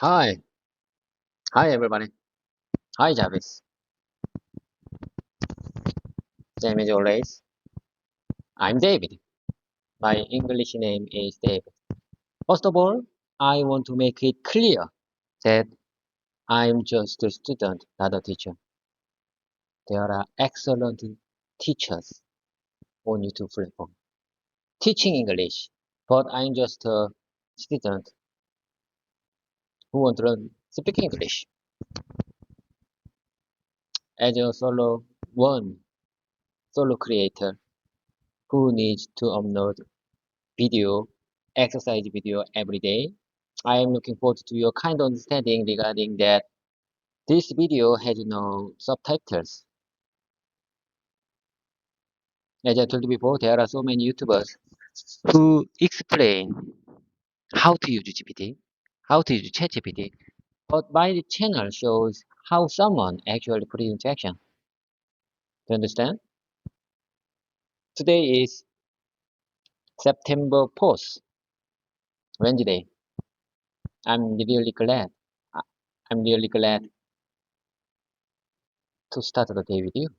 Hi, hi everybody. Hi Jarvis. Same as always. I'm David. My English name is David. First of all, I want to make it clear that I'm just a student, not a teacher. There are excellent teachers on YouTube platform teaching English, but I'm just a student who want to learn speaking English. As a solo creator who needs to upload video, exercise video every day. I am looking forward to your kind understanding regarding that this video has no subtitles. As I told you before, there are so many YouTubers who explain how to use GPT, how to use ChatGPT, but my channel shows how someone actually put it into action. Do you understand? Today is September 4th, Wednesday. I'm really glad. I- I'm really glad to start the day with you.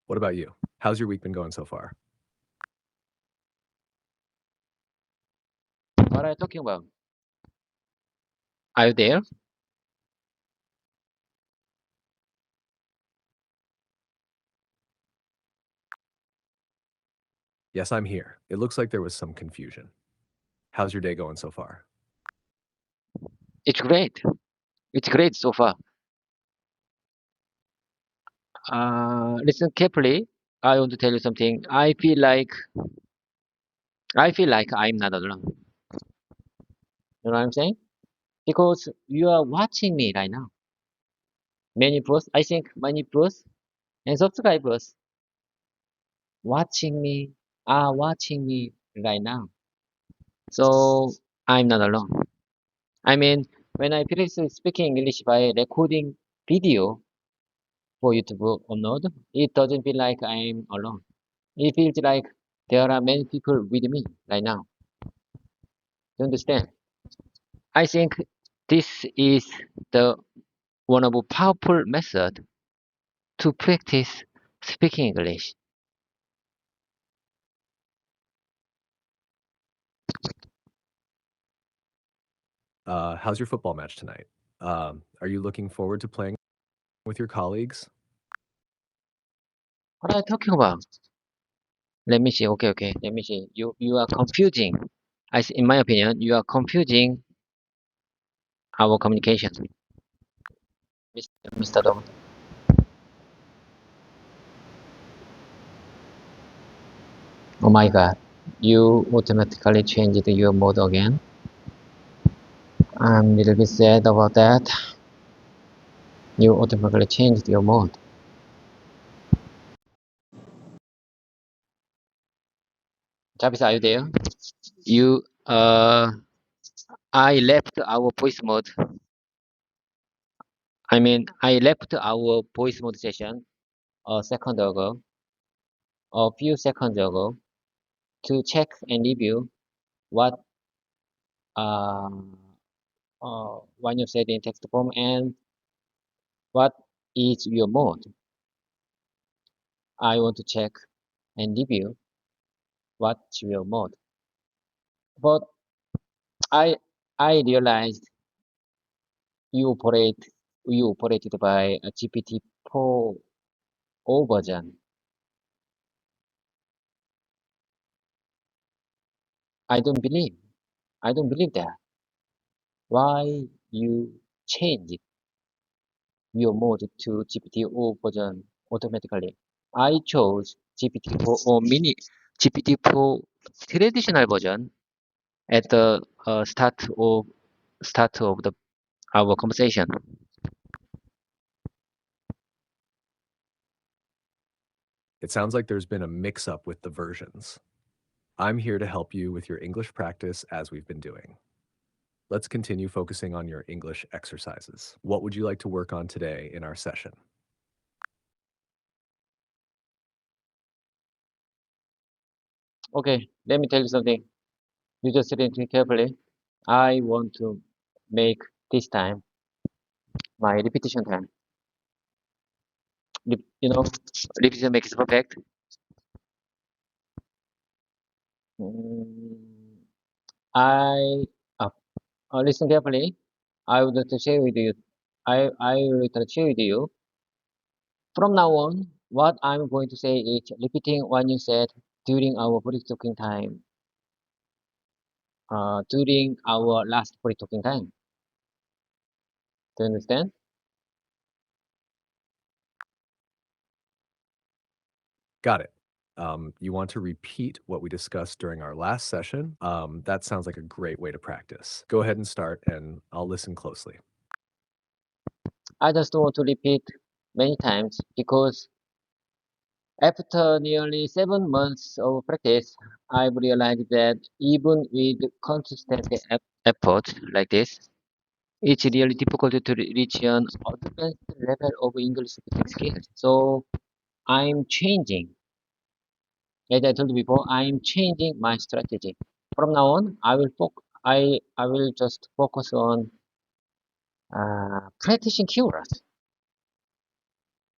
What about you? How's your week been going so far? What are you talking about? Are you there? Yes, I'm here. It looks like there was some confusion. How's your day going so far? It's great. It's great so far. Listen carefully. I want to tell you something. I feel like I'm not alone. You know what I'm saying? Because you are watching me right now. Many plus, I think many plus and subscribers watching me are watching me right now. So I'm not alone. I mean, when I practice speaking English by recording video for YouTube upload, it doesn't feel like I'm alone. It feels like there are many people with me right now. You understand? I think this is the one of a powerful method to practice speaking English. How's your football match tonight? Are you looking forward to playing with your colleagues? What are you talking about? Let me see. Okay. Let me see. You are confusing. In my opinion, you are confusing our communication, Mr. Dong. Oh my God. You automatically changed your mode again. I'm a little bit sad about that. You automatically changed your mode. Jarvis, are you there? You, I left our voice mode. I left our voice mode session a few seconds ago, to check and review what uh, when you said in text form and what is your mode. I want to check and review what's your mode. But I I realized you operate you operated by a GPT-4 version. I don't believe. I don't believe that. Why you changed your mode to GPT-4 version automatically? I chose GPT-4 or mini GPT-4 traditional version at the start of the our conversation. It sounds like there's been a mix-up with the versions. I'm here to help you with your English practice as we've been doing. Let's continue focusing on your English exercises. What would you like to work on today in our session? Okay, let me tell you something. You just listen carefully. I want to make this time my repetition time. You know, repetition makes perfect. Mm, I listen carefully. I would like to share with you. I would like to share with you. From now on, what I'm going to say is repeating what you said during our public talking time. During our last public talking time. Do you understand? Got it. You want to repeat what we discussed during our last session? That sounds like a great way to practice. Go ahead and start, and I'll listen closely. I just want to repeat many times because after nearly 7 months of practice, I've realized that even with consistent effort like this, it's really difficult to reach an advanced level of English speaking skills. So I'm changing. As I told you before, I'm changing my strategy. From now on, I will just focus on practicing keywords.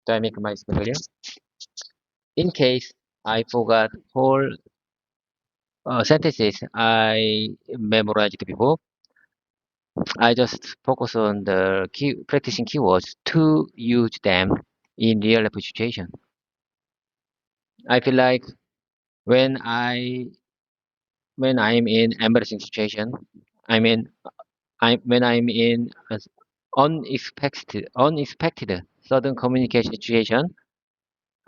Do I make my speech clear? In case I forgot whole sentences I memorized before, I just focus on the practicing keywords to use them in real life situation. I feel like when I when I'm in embarrassing situation, I mean when I'm in a unexpected sudden communication situation,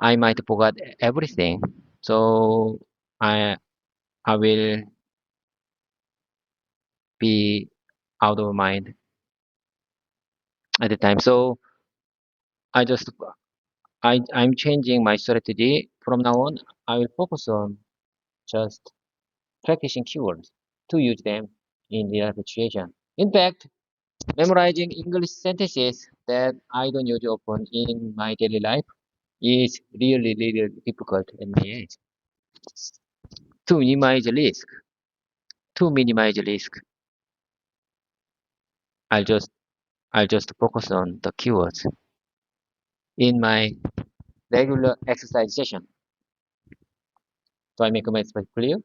I might forget everything. So I I will be out of mind at the time. So I just I'm changing my strategy. From now on, I will focus on just practicing keywords to use them in real situation. In fact, memorizing English sentences that I don't use often in my daily life is really difficult at my age. To minimize risk, to minimize risk, I'll just I'll just focus on the keywords in my regular exercise session. So I make my speech clear.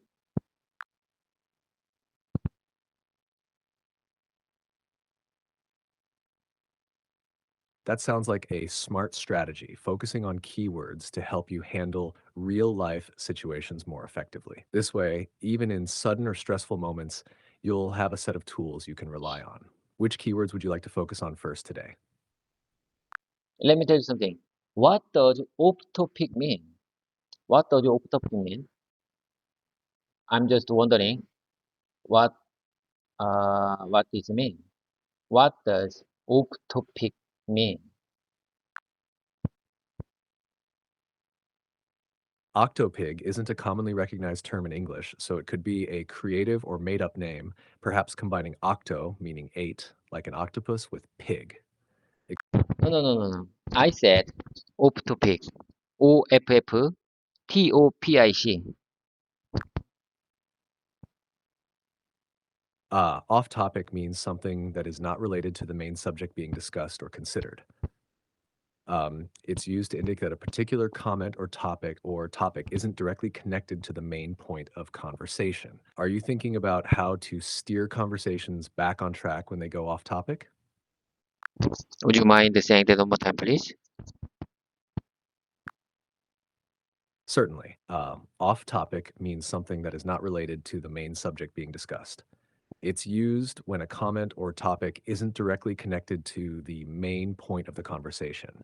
That sounds like a smart strategy, focusing on keywords to help you handle real life situations more effectively. This way, even in sudden or stressful moments, you'll have a set of tools you can rely on. Which keywords would you like to focus on first today? Let me tell you something. What does off topic mean? What does off topic mean? I'm just wondering what what this mean. What does off topic mean? Octopig isn't a commonly recognized term in English, so it could be a creative or made up name, perhaps combining octo, meaning eight, like an octopus, with pig. No. I said off topic. OFF TOPIC. Off topic means something that is not related to the main subject being discussed or considered. It's used to indicate that a particular comment or topic isn't directly connected to the main point of conversation. Are you thinking about how to steer conversations back on track when they go off topic? Would you mind saying that one more time, please? Certainly. Off topic means something that is not related to the main subject being discussed. It's used when a comment or topic isn't directly connected to the main point of the conversation.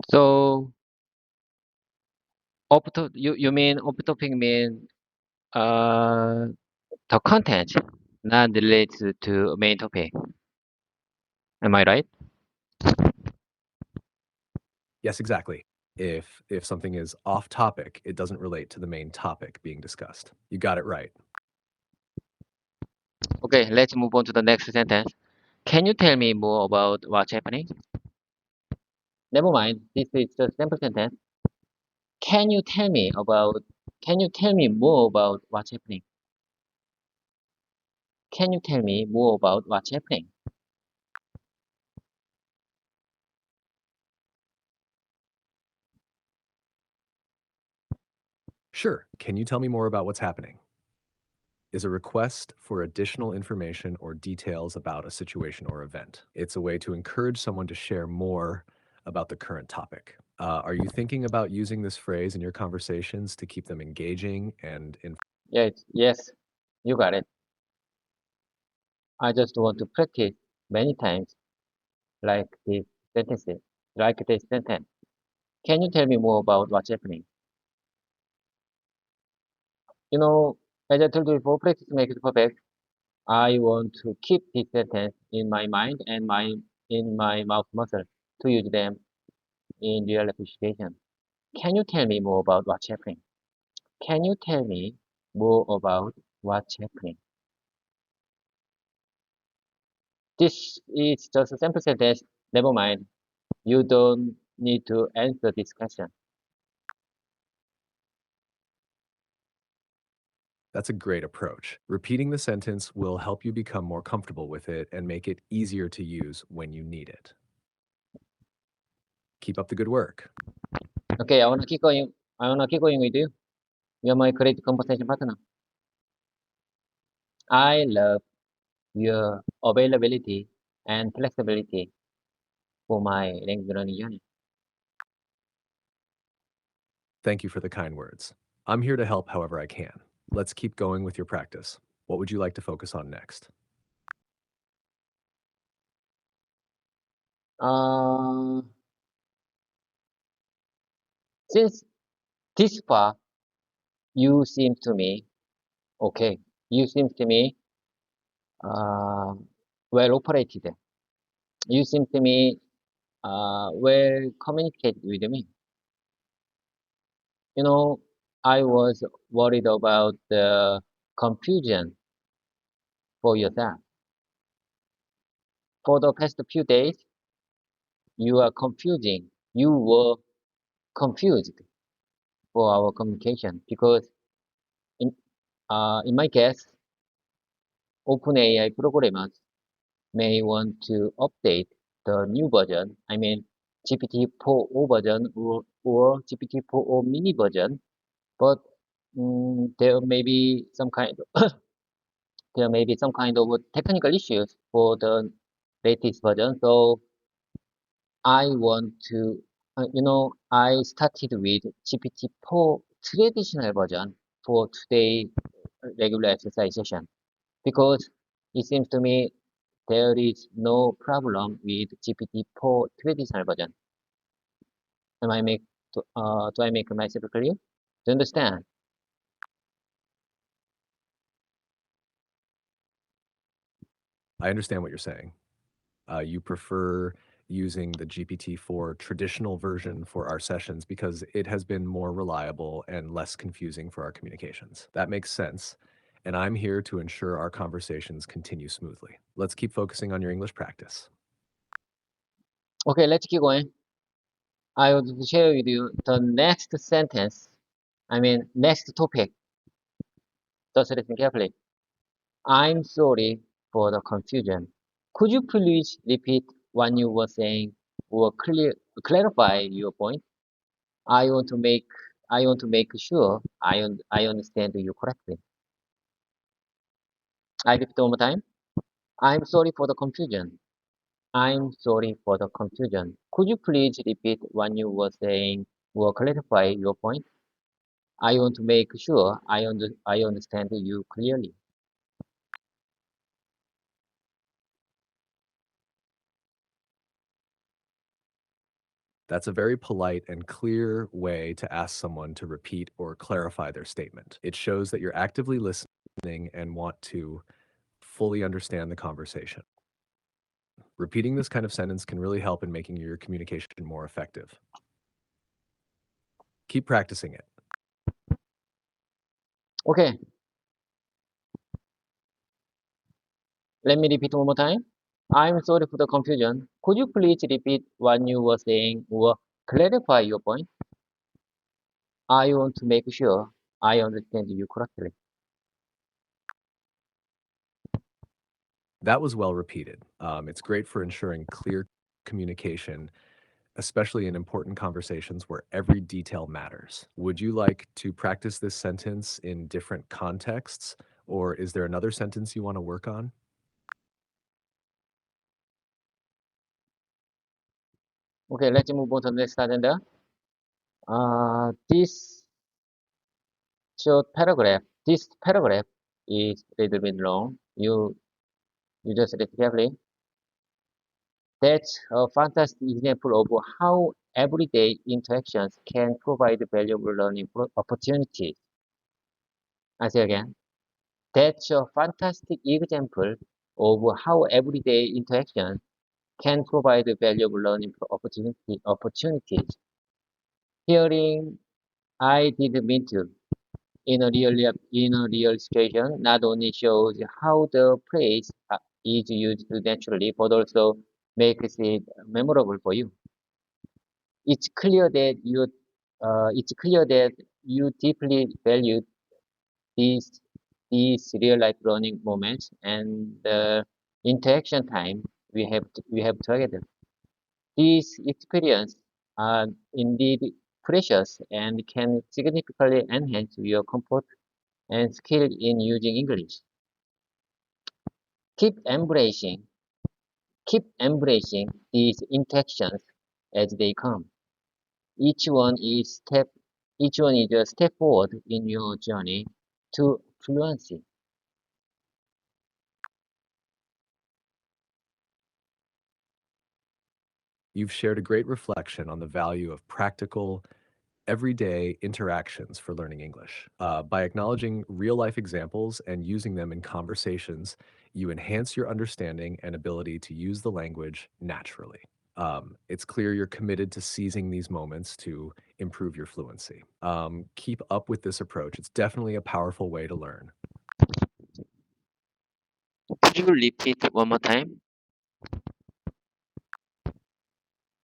So you mean off topic mean uh the content not related to main topic. Am I right? Yes, exactly. If something is off topic, it doesn't relate to the main topic being discussed. You got it right. Okay, let's move on to the next sentence. Can you tell me more about what's happening? Never mind. This is the simple sentence. Can you tell me about Can you tell me more about what's happening? Can you tell me more about what's happening? Sure. Can you tell me more about what's happening? Is a request for additional information or details about a situation or event. It's a way to encourage someone to share more about the current topic. Are you thinking about using this phrase in your conversations to keep them engaging and Yes, you got it. I just want to practice many times like this sentences, like this sentence. Can you tell me more about what's happening? You know, as I told you before, practice makes perfect. I want to keep this sentence in my mind and in my mouth muscle to use them in real appreciation. Can you tell me more about what's happening? Can you tell me more about what's happening? This is just a simple sentence. Never mind. You don't need to answer this question. That's a great approach. Repeating the sentence will help you become more comfortable with it and make it easier to use when you need it. Keep up the good work. Okay, I wanna keep going. I wanna keep going with you. You're my great conversation partner. I love your availability and flexibility for my language learning journey. Thank you for the kind words. I'm here to help however I can. Let's keep going with your practice. What would you like to focus on next? Uh, since this far, you seem to me okay. You seem to me uh, well operated. You seem to me well communicated with me. You know, I was worried about the confusion for yourself. For the past few days, you are confusing. You were confused for our communication because in in my case, OpenAI programmers may want to update the new version. I mean, GPT-4o version or GPT-4o mini version, but there may be some kind there may be some kind of technical issues for the latest version. So I want to, I started with GPT-4 traditional version for today regular exercise session because it seems to me there is no problem with GPT-4 traditional version. Am I make do I make myself clear? Do you understand? I understand what you're saying. You prefer using the GPT-4 traditional version for our sessions because it has been more reliable and less confusing for our communications. That makes sense. And I'm here to ensure our conversations continue smoothly. Let's keep focusing on your English practice. Okay, let's keep going. I would share with you the next sentence. I mean, next topic. Just listen carefully. I'm sorry for the confusion. Could you please repeat what you were saying or clarify your point? I want to make I want to make sure I understand you correctly. I repeat one more time. I'm sorry for the confusion. I'm sorry for the confusion. Could you please repeat what you were saying or clarify your point? I want to make sure I understand you clearly. That's a very polite and clear way to ask someone to repeat or clarify their statement. It shows that you're actively listening and want to fully understand the conversation. Repeating this kind of sentence can really help in making your communication more effective. Keep practicing it. Okay, let me repeat one more time. I'm sorry for the confusion. Could you please repeat what you were saying or clarify your point? I want to make sure I understand you correctly. That was well repeated. It's great for ensuring clear communication, especially in important conversations where every detail matters. Would you like to practice this sentence in different contexts, or is there another sentence you want to work on? Okay, let's move on to the next agenda. This this paragraph is a little bit long. You just read carefully. That's a fantastic example of how everyday interactions can provide valuable learning opportunities. I say again, that's a fantastic example of how everyday interactions can provide valuable learning opportunities. Hearing I didn't mean to in a real situation not only shows how the phrase is used naturally, but also makes it memorable for you. It's clear that you deeply value these these real life learning moments and the interaction time we have together. These experiences are indeed precious and can significantly enhance your comfort and skill in using English. Keep embracing, keep embracing these interactions as they come. Each one is step, each one is a step forward in your journey to fluency. You've shared a great reflection on the value of practical, everyday interactions for learning English. By acknowledging real life examples and using them in conversations, you enhance your understanding and ability to use the language naturally. It's clear you're committed to seizing these moments to improve your fluency. Keep up with this approach. It's definitely a powerful way to learn. Could you repeat one more time?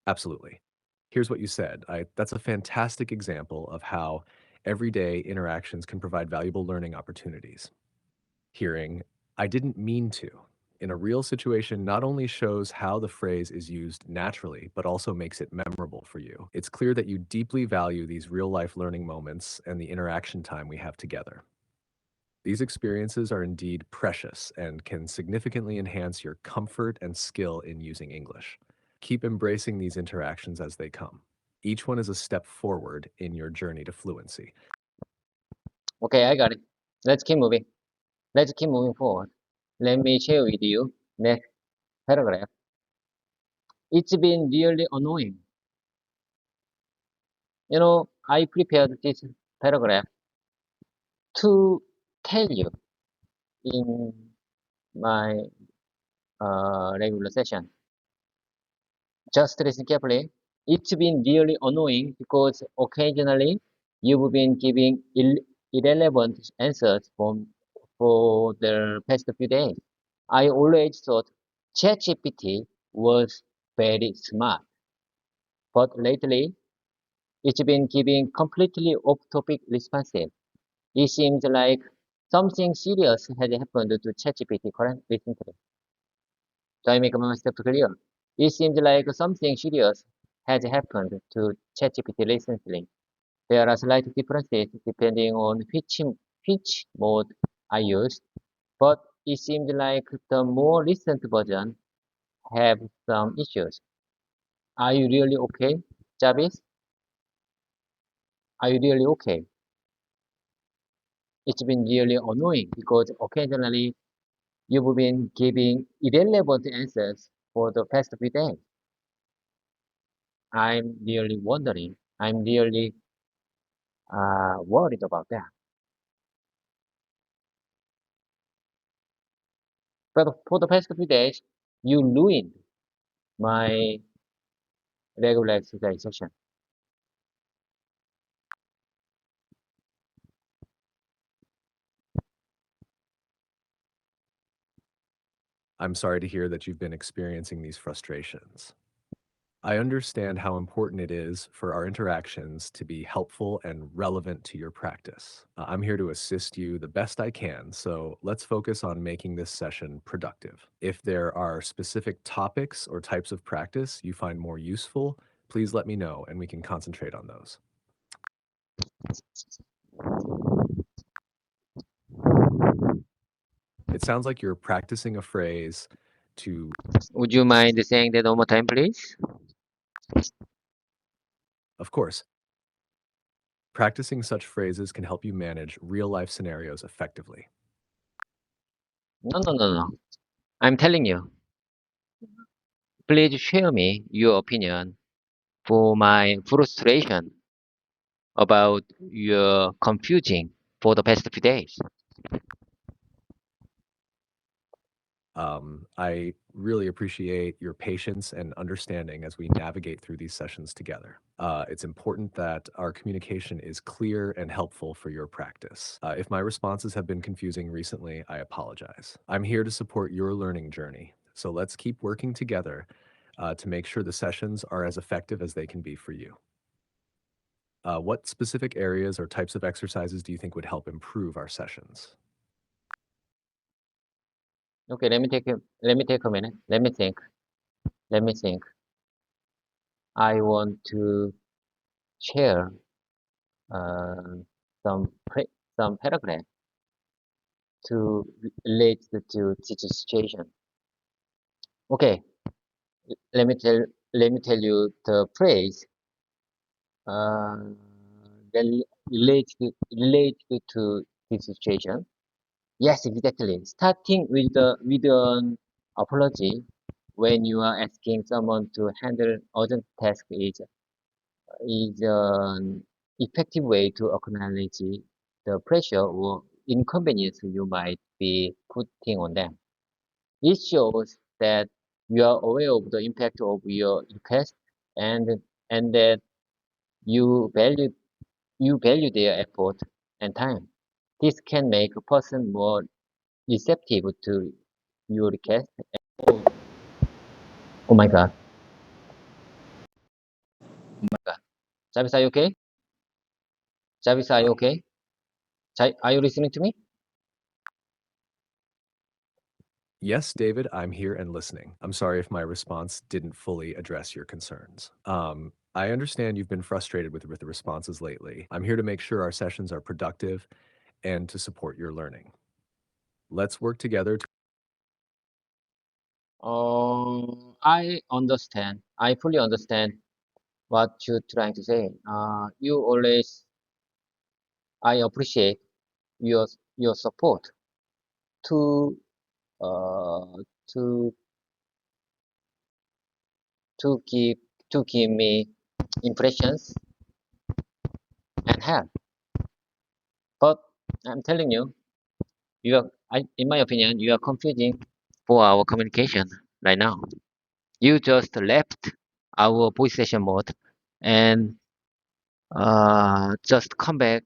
Absolutely. Here's what you said. That's a fantastic example of how everyday interactions can provide valuable learning opportunities. Hearing, I didn't mean to, in a real situation not only shows how the phrase is used naturally, but also makes it memorable for you. It's clear that you deeply value these real life learning moments and the interaction time we have together. These experiences are indeed precious and can significantly enhance your comfort and skill in using English. Keep embracing these interactions as they come. Each one is a step forward in your journey to fluency. Okay, I got it. Let's keep moving. Let's keep moving forward. Let me share with you next paragraph. It's been really annoying. I prepared this paragraph to tell you in my regular session. Just listen carefully. It's been really annoying because occasionally you've been giving irrelevant answers for the past few days. I always thought ChatGPT was very smart, but lately it's been giving completely off-topic responses. It seems like something serious has happened to ChatGPT recently. So I make myself clear. It seems like something serious has happened to ChatGPT recently. There are slight differences depending on which mode I use, but it seems like the more recent version have some issues. Are you really okay, Jarvis? Are you really okay? It's been really annoying because occasionally you've been giving irrelevant answers for the past few days. I'm really worried about that. But for the past few days, you ruined my regular exercise session. I'm sorry to hear that you've been experiencing these frustrations. I understand how important it is for our interactions to be helpful and relevant to your practice. I'm here to assist you the best I can, so let's focus on making this session productive. If there are specific topics or types of practice you find more useful, please let me know and we can concentrate on those. It sounds like you're practicing a phrase to, Would you mind saying that one more time, please? of course, practicing such phrases can help you manage real life scenarios effectively. No, no, no, no. I'm telling you. Please share me your opinion for my frustration about your confusing for the past few days. I really appreciate your patience and understanding as we navigate through these sessions together. It's important that our communication is clear and helpful for your practice. If my responses have been confusing recently, I apologize. I'm here to support your learning journey, so let's keep working together to make sure the sessions are as effective as they can be for you. What specific areas or types of exercises do you think would help improve our sessions? Okay, let me take a minute. Let me think. Let me think. I want to share uh, some some paragraph to relate to this situation. Okay, let me tell let me tell you the phrase uh, related to this situation. Yes, exactly. Starting with an apology when you are asking someone to handle urgent task is an effective way to acknowledge the pressure or inconvenience you might be putting on them. It shows that you are aware of the impact of your request and and that you value their effort and time. This can make a person more receptive to your request. Oh, oh my God. Oh my God. Jarvis, are you okay? Jarvis, are you okay? Are you listening to me? Yes, David, I'm here and listening. I'm sorry if my response didn't fully address your concerns. I understand you've been frustrated with the responses lately. I'm here to make sure our sessions are productive and to support your learning. Let's work together to. I understand. I fully understand what you're trying to say. I appreciate your support to uh to to give to give me impressions and help. But I'm telling you, in my opinion, you are confusing for our communication right now. You just left our voice session mode and just come back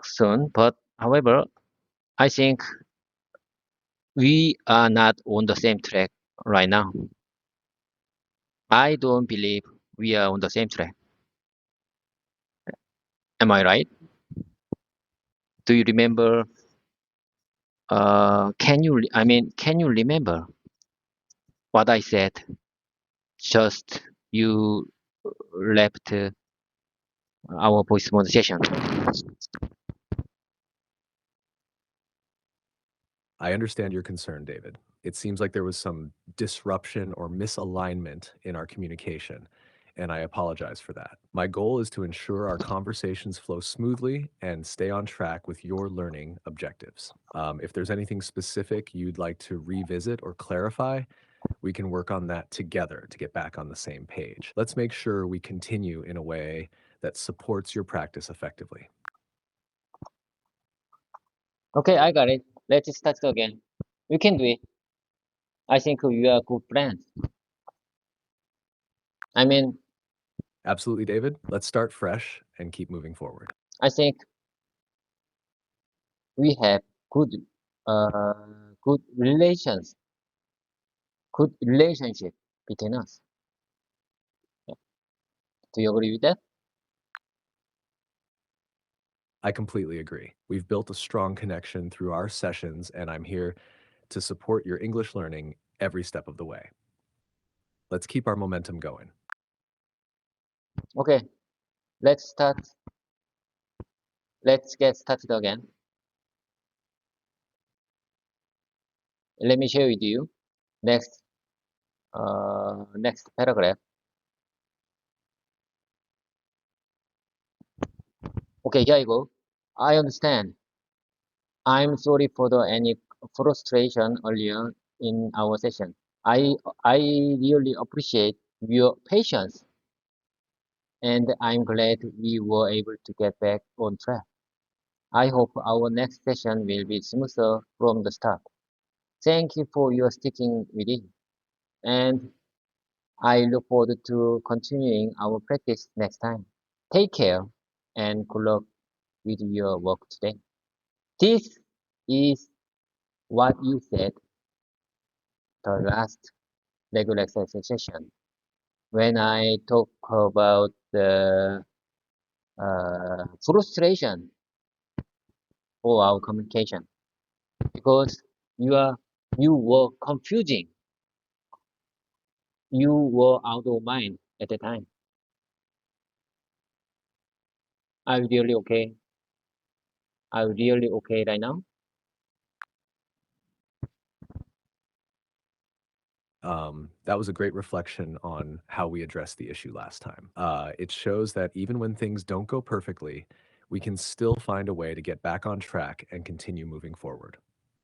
soon. But however, I think we are not on the same track right now. I don't believe we are on the same track. Am I right? Do you remember? Can you remember what I said? Just you left our voice mode session. I understand your concern, David. It seems like there was some disruption or misalignment in our communication, and I apologize for that. My goal is to ensure our conversations flow smoothly and stay on track with your learning objectives. If there's anything specific you'd like to revisit or clarify, we can work on that together to get back on the same page. Let's make sure we continue in a way that supports your practice effectively. Okay, I got it. Let's start again. We can do it. I think we are good friends. I mean, Absolutely, David. Let's start fresh and keep moving forward. I think we have good, uh, good relations, good relationship between us. Do you agree with that? I completely agree. We've built a strong connection through our sessions, and I'm here to support your English learning every step of the way. Let's keep our momentum going. Okay, let's start. Let's get started again. Let me share with you next next paragraph. Okay, here I go. I understand. I'm sorry for the any frustration earlier in our session. I I really appreciate your patience, and I'm glad we were able to get back on track. I hope our next session will be smoother from the start. Thank you for your sticking with it, and I look forward to continuing our practice next time. Take care and good luck with your work today. This is what you said the last regular exercise session when I talk about the frustration for our communication because you are you were confusing, you were out of mind at the time. Are you really okay? Are you really okay right now? That was a great reflection on how we addressed the issue last time. It shows that even when things don't go perfectly, we can still find a way to get back on track and continue moving forward.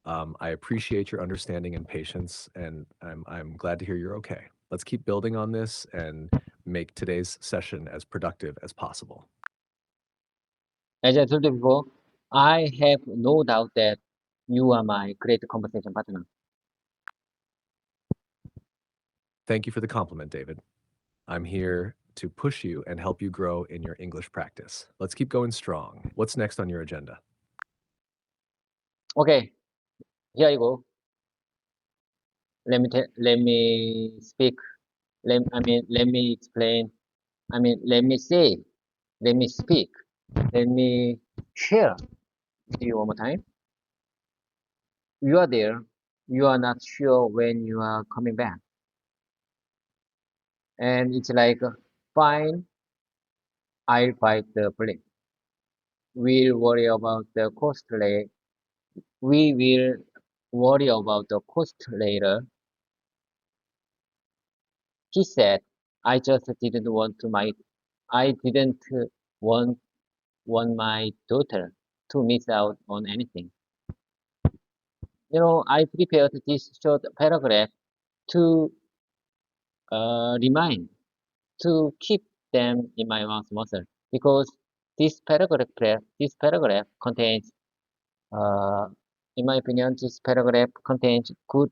I appreciate your understanding and patience, and I'm glad to hear you're okay. Let's keep building on this and make today's session as productive as possible. As I told you before, I have no doubt that you are my great conversation partner. Thank you for the compliment, David. I'm here to push you and help you grow in your English practice. Let's keep going strong. What's next on your agenda? Okay, here you go. Let me speak. Let me explain. Let me say. Let me speak. Let me share with you one more time. You are there. You are not sure when you are coming back, and it's like, fine. I'll bite the bullet. We'll worry about the cost later. We will worry about the cost later. He said, I just didn't want to my I didn't want want my daughter to miss out on anything. I prepared this short paragraph to remind, to keep them in my mouth muscle because this paragraph contains, uh, in my opinion, this paragraph contains good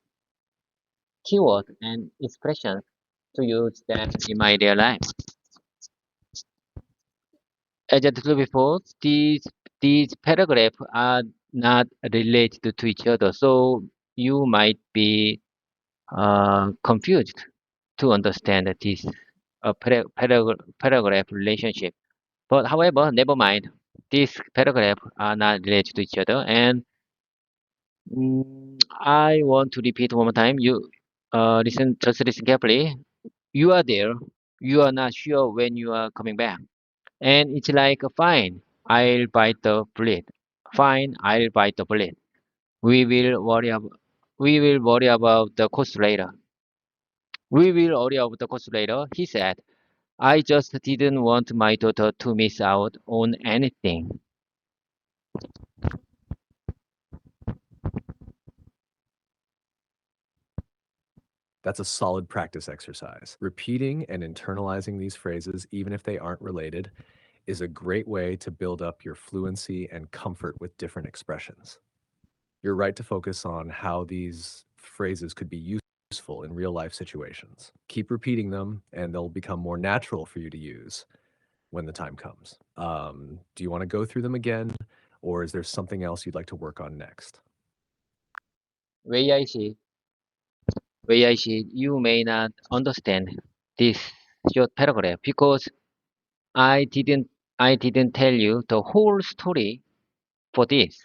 keyword and expressions to use them in my real life. As I told before, these paragraphs are not related to each other, so you might be confused to understand this paragraph relationship. But however, never mind. These paragraphs are not related to each other, and I want to repeat one more time. Just listen carefully. You are there. You are not sure when you are coming back. And it's like, fine, I'll bite the bullet. Fine, I'll bite the bullet. We will worry about the cost later. We will worry about the cost later, he said. I just didn't want my daughter to miss out on anything. That's a solid practice exercise. Repeating and internalizing these phrases, even if they aren't related, is a great way to build up your fluency and comfort with different expressions. You're right to focus on how these phrases could be useful in real life situations. Keep repeating them, and they'll become more natural for you to use when the time comes. Do you want to go through them again, or is there something else you'd like to work on next? Way I see, way I see, you may not understand this short paragraph because I didn't I didn't tell you the whole story for this.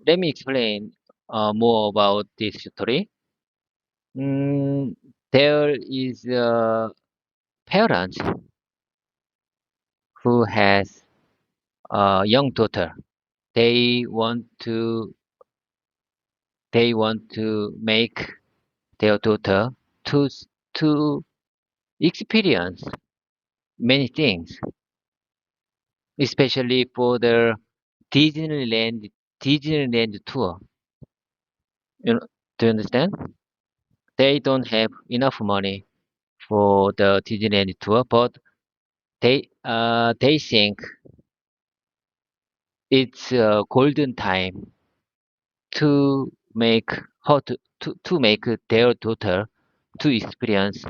Let me explain more about this story. Mm, there is a parent who has a young daughter. They want to they want to make their daughter to to experience many things, especially for the Disneyland Disneyland tour. You know, do you understand? They don't have enough money for the Disneyland tour, but they think it's a golden time to make to make their daughter to experience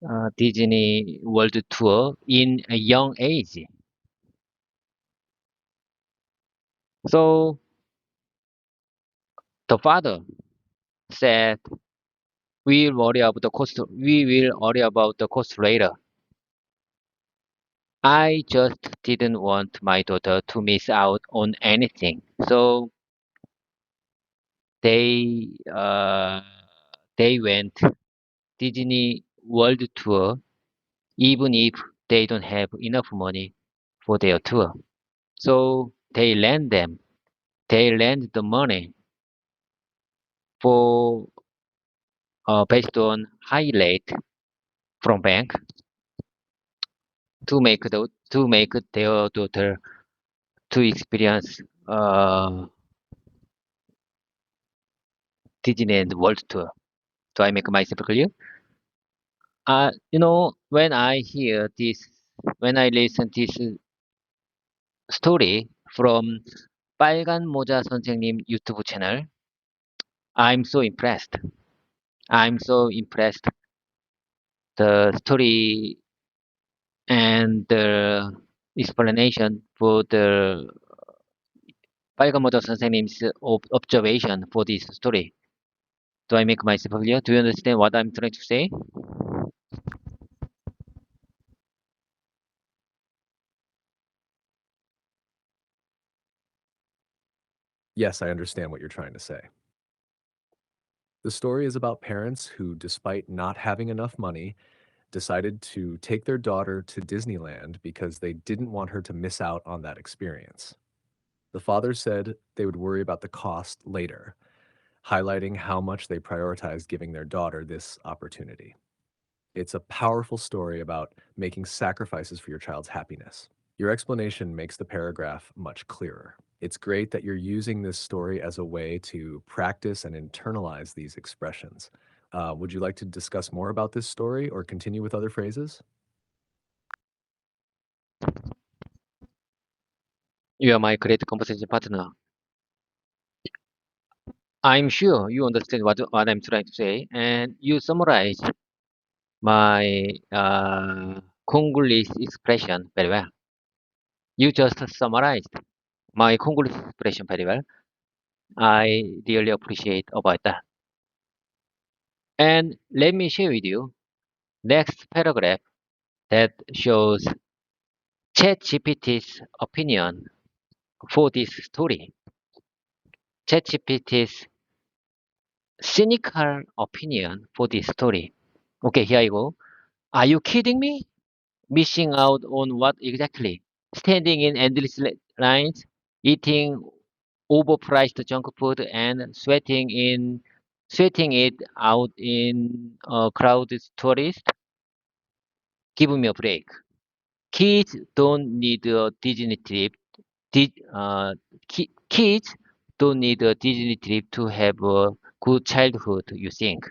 uh, Disney World Tour in a young age. So the father said, "We'll worry about the cost. We will worry about the cost later. I just didn't want my daughter to miss out on anything." So they uh, they went Disney World Tour even if they don't have enough money for their tour. So they lend the money for based on high rate from bank to make their daughter to experience Disneyland World Tour. Do I make myself clear? When I hear this, when I listen this story from 빨간 모자 선생님 유튜브 채널, I'm so impressed. I'm so impressed. The story and the explanation for the 빨간 모자 선생님's observation for this story. Do I make myself clear? Do you understand what I'm trying to say? Yes, I understand what you're trying to say. The story is about parents who, despite not having enough money, decided to take their daughter to Disneyland because they didn't want her to miss out on that experience. The father said they would worry about the cost later, highlighting how much they prioritized giving their daughter this opportunity. It's a powerful story about making sacrifices for your child's happiness. Your explanation makes the paragraph much clearer. It's great that you're using this story as a way to practice and internalize these expressions. Would you like to discuss more about this story or continue with other phrases? You are my great conversation partner. I'm sure you understand what I'm trying to say, and you summarize my Congolese expression very well. You just summarized my Congolese expression very well. I really appreciate about that. And let me share with you next paragraph that shows ChatGPT's opinion for this story. ChatGPT's cynical opinion for this story. Okay, here I go. Are you kidding me? Missing out on what exactly? Standing in endless lines, eating overpriced junk food, and sweating it out in a crowded tourist. Give me a break. Kids don't need a Disney trip. Di- uh, Kids don't need a Disney trip to have a good childhood. You think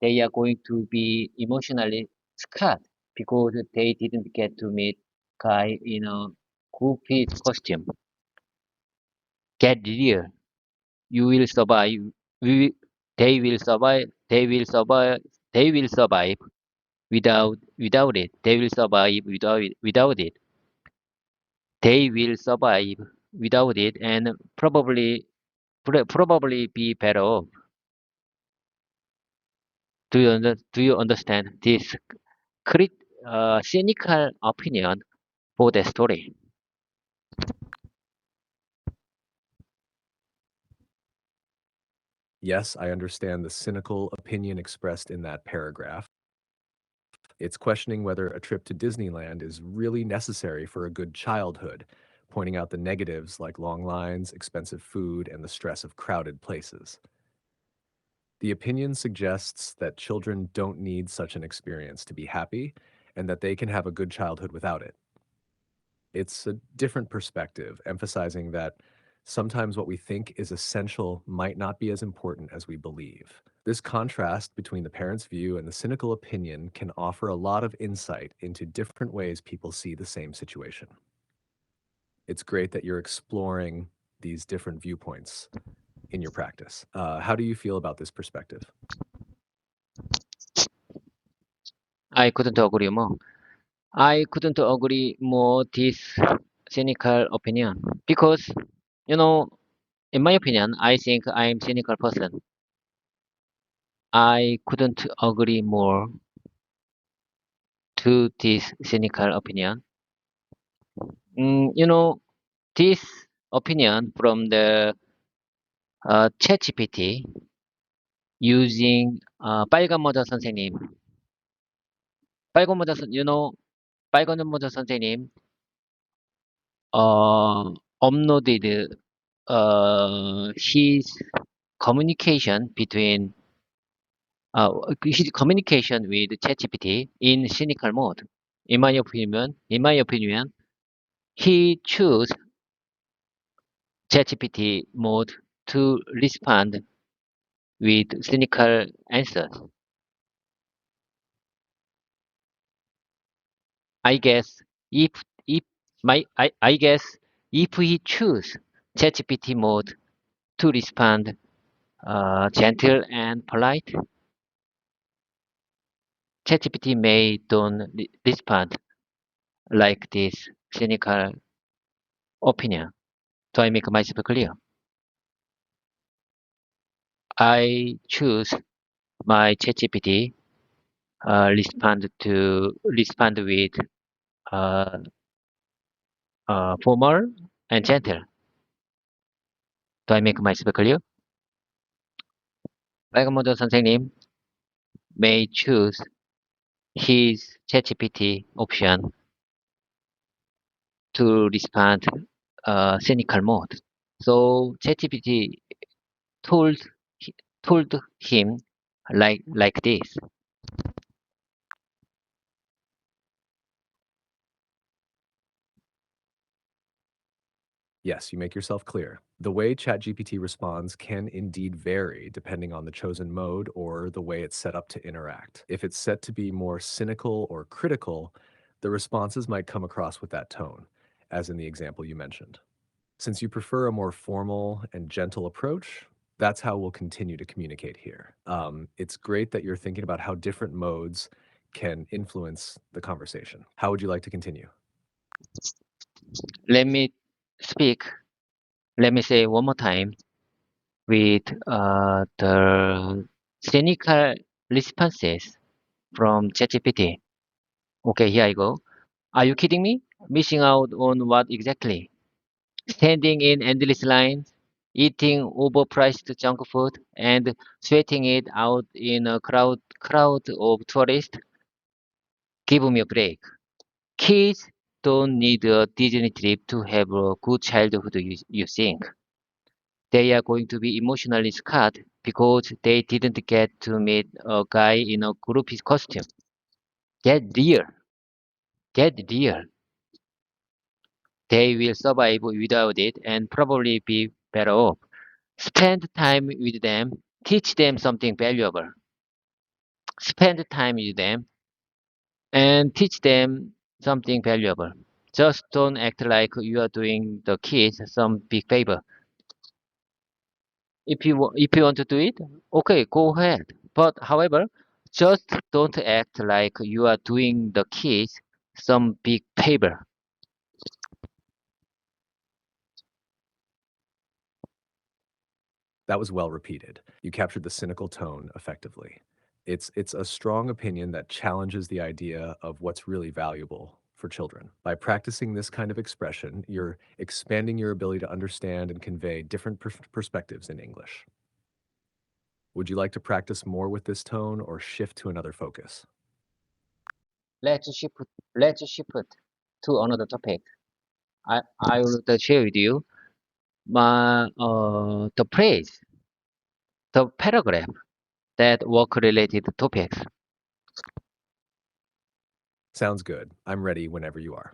they are going to be emotionally scarred because they didn't get to meet guy in a goofy costume. Get real. You will survive. We, they will survive. They will survive. They will survive without it. They will survive without it. They will survive without it and probably be better off. Do you understand this cynical opinion for the story? Yes, I understand the cynical opinion expressed in that paragraph. It's questioning whether a trip to Disneyland is really necessary for a good childhood, pointing out the negatives like long lines, expensive food, and the stress of crowded places. The opinion suggests that children don't need such an experience to be happy and that they can have a good childhood without it. It's a different perspective, emphasizing that sometimes what we think is essential might not be as important as we believe. This contrast between the parent's view and the cynical opinion can offer a lot of insight into different ways people see the same situation. It's great that you're exploring these different viewpoints in your practice. How do you feel about this perspective? I couldn't agree more. I couldn't agree more this cynical opinion because you know, in my opinion, I think I'm cynical person. I couldn't agree more to this cynical opinion. You know, this opinion from the ChatGPT using 빨간 모자 선생님. 빨간 모자 선생님 uploaded his communication between his communication with ChatGPT in cynical mode. In my opinion, he chose ChatGPT mode to respond with cynical answers. I guess if if I guess if we choose ChatGPT mode to respond gentle and polite, ChatGPT may don't respond like this cynical opinion. Do I make myself clear? I choose my ChatGPT respond with uh, formal and gentle. Do I make myself clear? 빨간 모자 선생님 may choose his ChatGPT option to respond cynical mode. So ChatGPT told told him like this. Yes, you make yourself clear. The way ChatGPT responds can indeed vary depending on the chosen mode or the way it's set up to interact. If it's set to be more cynical or critical, the responses might come across with that tone, as in the example you mentioned. Since you prefer a more formal and gentle approach, that's how we'll continue to communicate here. It's great that you're thinking about how different modes can influence the conversation. How would you like to continue? Let me speak. Let me say one more time with the cynical responses from ChatGPT. Okay, here I go. Are you kidding me? Missing out on what exactly? Standing in endless lines, eating overpriced junk food, and sweating it out in a crowd of tourists? Give me a break. Kids don't need a Disney trip to have a good childhood, you think. They are going to be emotionally scarred because they didn't get to meet a guy in a groupie costume. Get real. Get real. They will survive without it and probably be better off. Spend time with them. Teach them something valuable. Spend time with them and teach them something valuable. Just don't act like you are doing the kids some big favor. If you want to do it, okay, go ahead. But however, just don't act like you are doing the kids some big favor. That was well repeated. You captured the cynical tone effectively. It's a strong opinion that challenges the idea of what's really valuable for children. By practicing this kind of expression, you're expanding your ability to understand and convey different perspectives in English. Would you like to practice more with this tone or shift to another focus? Let's shift let's shift to another topic. I will share with you the phrase, the paragraph that work related topics. Sounds good. I'm ready whenever you are.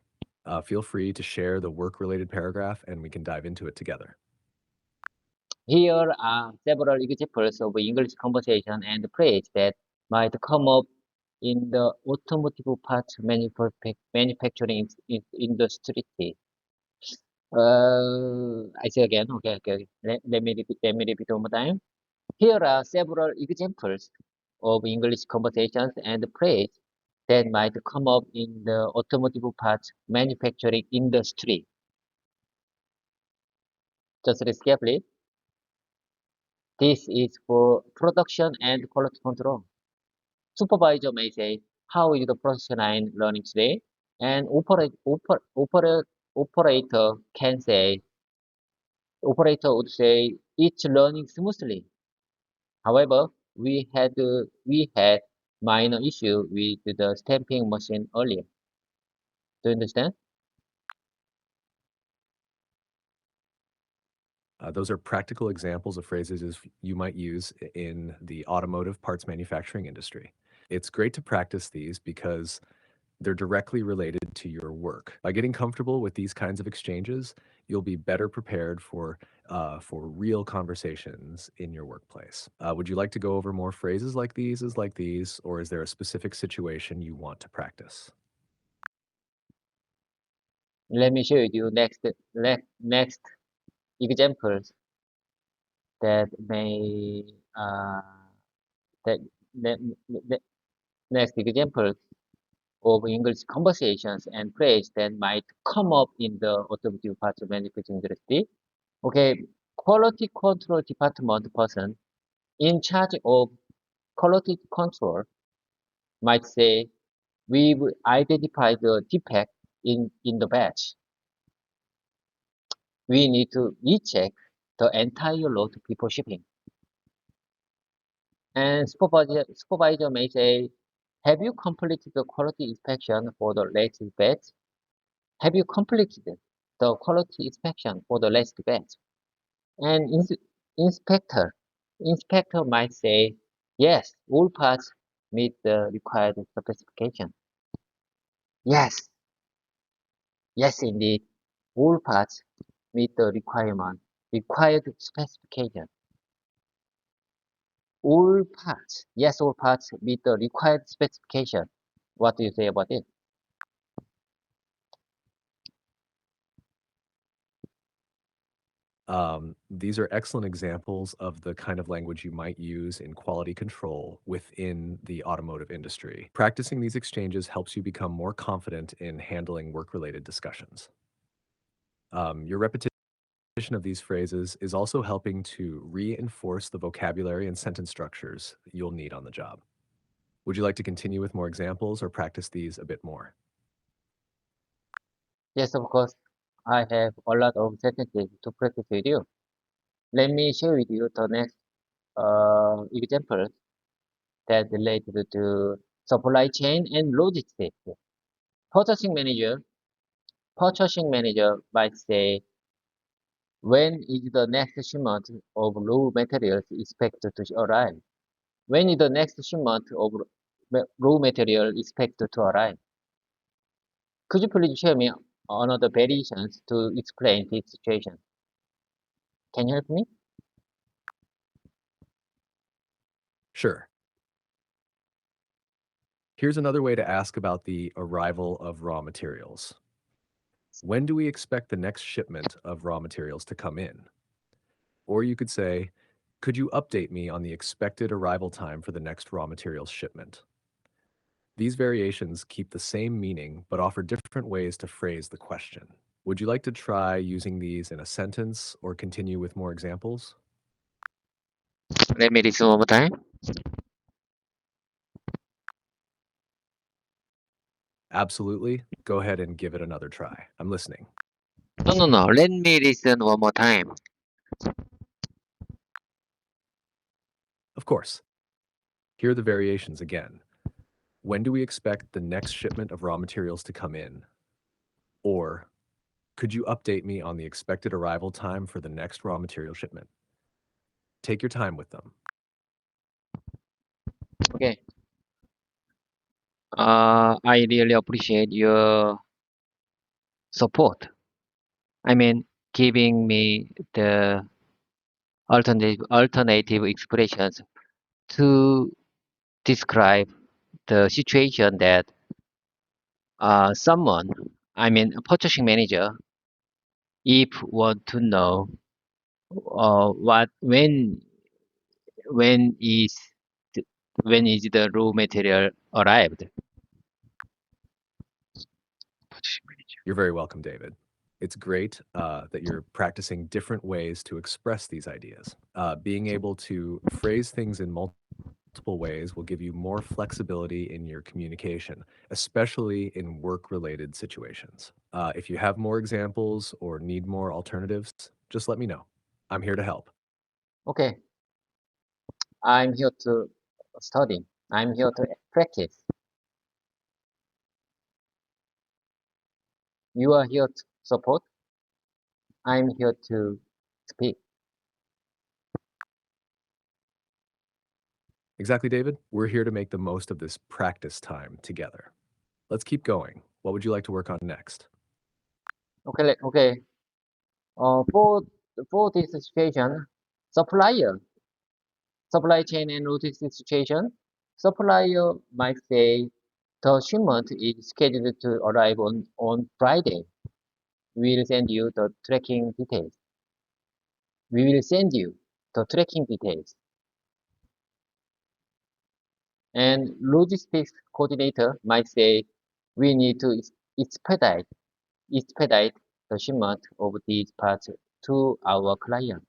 Feel free to share the work-related paragraph and we can dive into it together. Here are several examples of English conversation and phrase that might come up in the automotive parts manufacturing industry. I say again. Okay. Let me repeat one more time. Here are several examples of English conversations and phrase that might come up in the automotive parts manufacturing industry. Just listen carefully. This is for production and quality control. Supervisor may say, how is the production line running today? And operator can say, operator would say, it's running smoothly. However, we had minor issue with the stamping machine earlier. Do you understand? Those are practical examples of phrases you might use in the automotive parts manufacturing industry. It's great to practice these because they're directly related to your work. By getting comfortable with these kinds of exchanges, you'll be better prepared for real conversations in your workplace. Would you like to go over more phrases like these, or is there a specific situation you want to practice? Let me show you next examples that may that, that, that next examples of English conversations and phrase that might come up in the automotive parts manufacturing industry. Okay, quality control department person in charge of quality control might say, we've identified the defect in the batch. We need to recheck the entire load before shipping. And supervisor may say, have you completed the quality inspection for the latest batch? Have you completed the quality inspection for the latest batch? And inspector, inspector might say, yes, all parts meet the required specification. Yes, yes, indeed, all parts meet the required specification. All parts, yes, all parts meet the required specification. What do you say about it? These are excellent examples of the kind of language you might use in quality control within the automotive industry. Practicing these exchanges helps you become more confident in handling work-related discussions. Your repetition of these phrases is also helping to reinforce the vocabulary and sentence structures you'll need on the job. Would you like to continue with more examples or practice these a bit more? Yes, of course. I have a lot of sentences to practice with you. Let me share with you the next example that related to supply chain and logistics. Purchasing manager, purchasing manager might say, when is the next shipment of raw materials expected to arrive? When is the next shipment of raw material expected to arrive? Could you please show me another variations to explain this situation? Can you help me? Sure. Here's another way to ask about the arrival of raw materials. When do we expect the next shipment of raw materials to come in? Or you could say, could you update me on the expected arrival time for the next raw materials shipment? These variations keep the same meaning but offer different ways to phrase the question. Would you like to try using these in a sentence or continue with more examples? Let me listen one more time. Absolutely. Go ahead and give it another try. I'm listening. No, no, no. Let me listen one more time. Of course. Here are the variations again. When do we expect the next shipment of raw materials to come in? Or could you update me on the expected arrival time for the next raw material shipment? Take your time with them. Okay. I really appreciate your support. I mean, giving me the alternative expressions to describe the situation that someone, I mean, a purchasing manager, if want to know what when is the, when is the raw material arrived. You're very welcome, David. It's great that you're practicing different ways to express these ideas. Being able to phrase things in multiple ways will give you more flexibility in your communication, especially in work-related situations. If you have more examples or need more alternatives, just let me know. I'm here to help. Okay, I'm here to study. I'm here to practice. You are here to support. I'm here to speak. Exactly, David. We're here to make the most of this practice time together. Let's keep going. What would you like to work on next? Okay. For this situation, supplier, supply chain and logistics situation, supplier might say the shipment is scheduled to arrive on Friday. We will send you the tracking details. We will send you the tracking details. And logistics coordinator might say we need to expedite expedite the shipment of these parts to our client.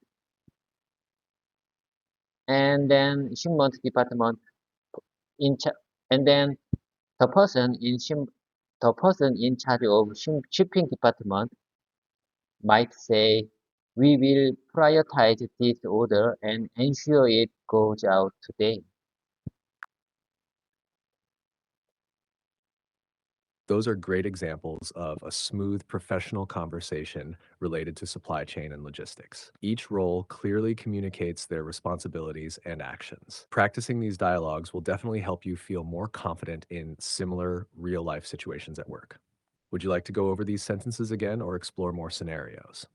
And then shipment department in cha- and then the the person in charge of shipping department might say we will prioritize this order and ensure it goes out today. Those are great examples of a smooth professional conversation related to supply chain and logistics. Each role clearly communicates their responsibilities and actions. Practicing these dialogues will definitely help you feel more confident in similar real life situations at work. Would you like to go over these sentences again or explore more scenarios?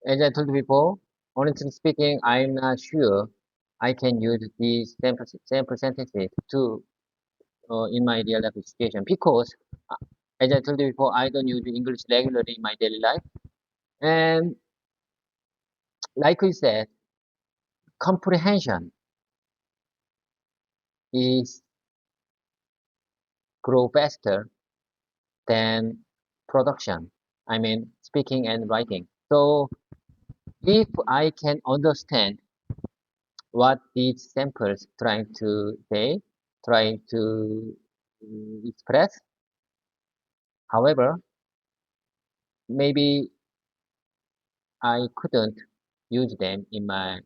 As I told before, honestly speaking, I'm not sure I can use these sample sentences to in my real life situation because, uh, as I told you before, I don't use English regularly in my daily life. And like we said, comprehension is grow faster than production. I mean, speaking and writing. So if I can understand what these samples trying to say, trying to express, however, maybe I couldn't use them in my